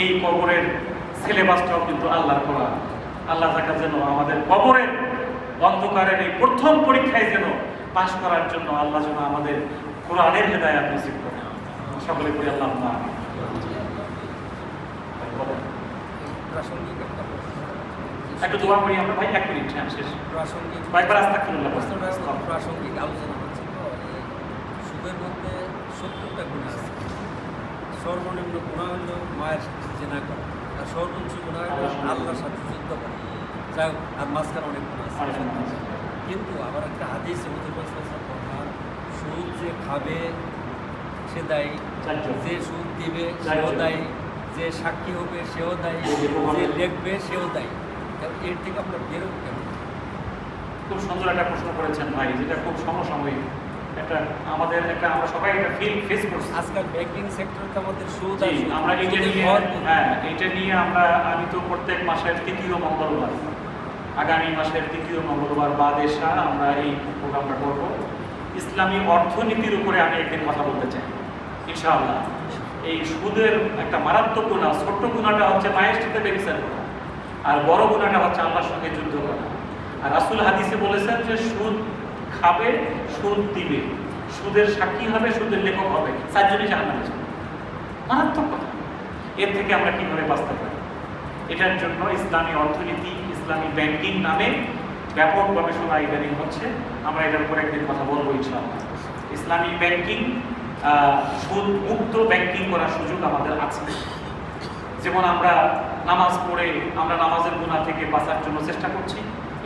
এই কবরের সিলেবাসটাও কিন্তু আল্লাহর কোরআন। আল্লাহ তাআলা যেন আমাদের কবরের অন্ধকারের এই প্রথম পরীক্ষায় যেন পাশ করার জন্য আল্লাহ যেন আমাদের কোরআনের হেদায়েত নসিব করে। সকলে করি আল্লাহুম্মা আমিন। প্রাসঙ্গিক একটা একটু দোয়া করি আমরা ভাই, 1 মিনিট শেষ। প্রাসঙ্গিক কয়েকবার আস্তাগফিরুল্লাহ প্রাসঙ্গিক আলোচনা হচ্ছে তো, সুদের মধ্যে 70টা গুনাহ আছে। সর্বনিম্ন গুনাহ হলো মায়ের সাথে জেনা করা, আর সর্বোচ্চ গুনাহ হলো আল্লাহর সাথে যুদ্ধ করা। যাই হোক, আর মাঝখানে অনেক গুনাহ আছে। কিন্তু আবার একটা হাদিসে সুদ যে খাবে সে দায়ী, যে সুদ দিবে সেও দায়ী, যে সাক্ষী হবে সেও দায়ী, যে লিখবে সেও দায়ী। এর থেকে আপনার বেরোবে কেমন? খুব সুন্দর একটা প্রশ্ন করেছেন ভাই, যেটা খুব সমসাময়িক। এটা আমাদের একটা, আমরা সবাই এটা ফেস করছি আজকাল ব্যাংকিং সেক্টরে তো আমাদের সুদ জি, আমরা এটা নিয়ে এটা নিয়ে আমি তো প্রত্যেক মাসের 3য় মঙ্গলবার, আগামী মাসের 3য় মঙ্গলবার বাদে আমরা এই প্রোগ্রামটা করব। ইসলামী অর্থনীতির উপরে আমি একদিন কথা বলতে চাই ইনশাআল্লাহ। এই সুদের একটা মারাত্মক গুনাহ, ছোট্ট গুনাহটা হচ্ছে মায়ের সাথে ব্যভিচার করা, আর বড় গুনাহটা হচ্ছে আল্লাহর সঙ্গে যুদ্ধ করা। আর রাসূল হাদিসে বলেছেন যে সুদ খাবে, সুদ দিবে, সুদের সাক্ষী হবে, সুদের লেখক হবে, 4 জনই জাহান্নামে যাবে। মারাত্মক কথা। এর থেকে আমরা কিভাবে বাঁচতে পারি? এটার জন্য ইসলামী অর্থনীতি, ইসলামী ব্যাংকিং নামে ব্যাপক গবেষণা ইদানিং হচ্ছে। আমরা এটার উপরে একদিন কথা বলবো ইনশাআল্লাহ। ইসলামী ব্যাংকিং, সুদ মুক্ত ব্যাংকিং করার সুযোগ আমাদের আছে। যেমন আমরা নামাজ পড়ে আমরা নামাজের গুনাহ থেকে বাঁচার জন্য চেষ্টা করছি,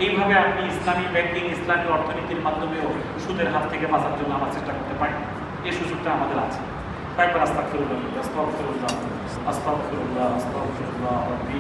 এইভাবে আপনি ইসলামী ব্যাংকিং, ইসলামী অর্থনীতির মাধ্যমেও সুদের হাত থেকে বাঁচার জন্য আমরা চেষ্টা করতে পারি। এই সুযোগটা আমাদের আছে। কয়েকবার আস্তাগফিরুল্লাহ, আস্তাগফিরুল্লাহ, আস্তাগফিরুল্লাহ, আস্তাগফিরুল্লাহ।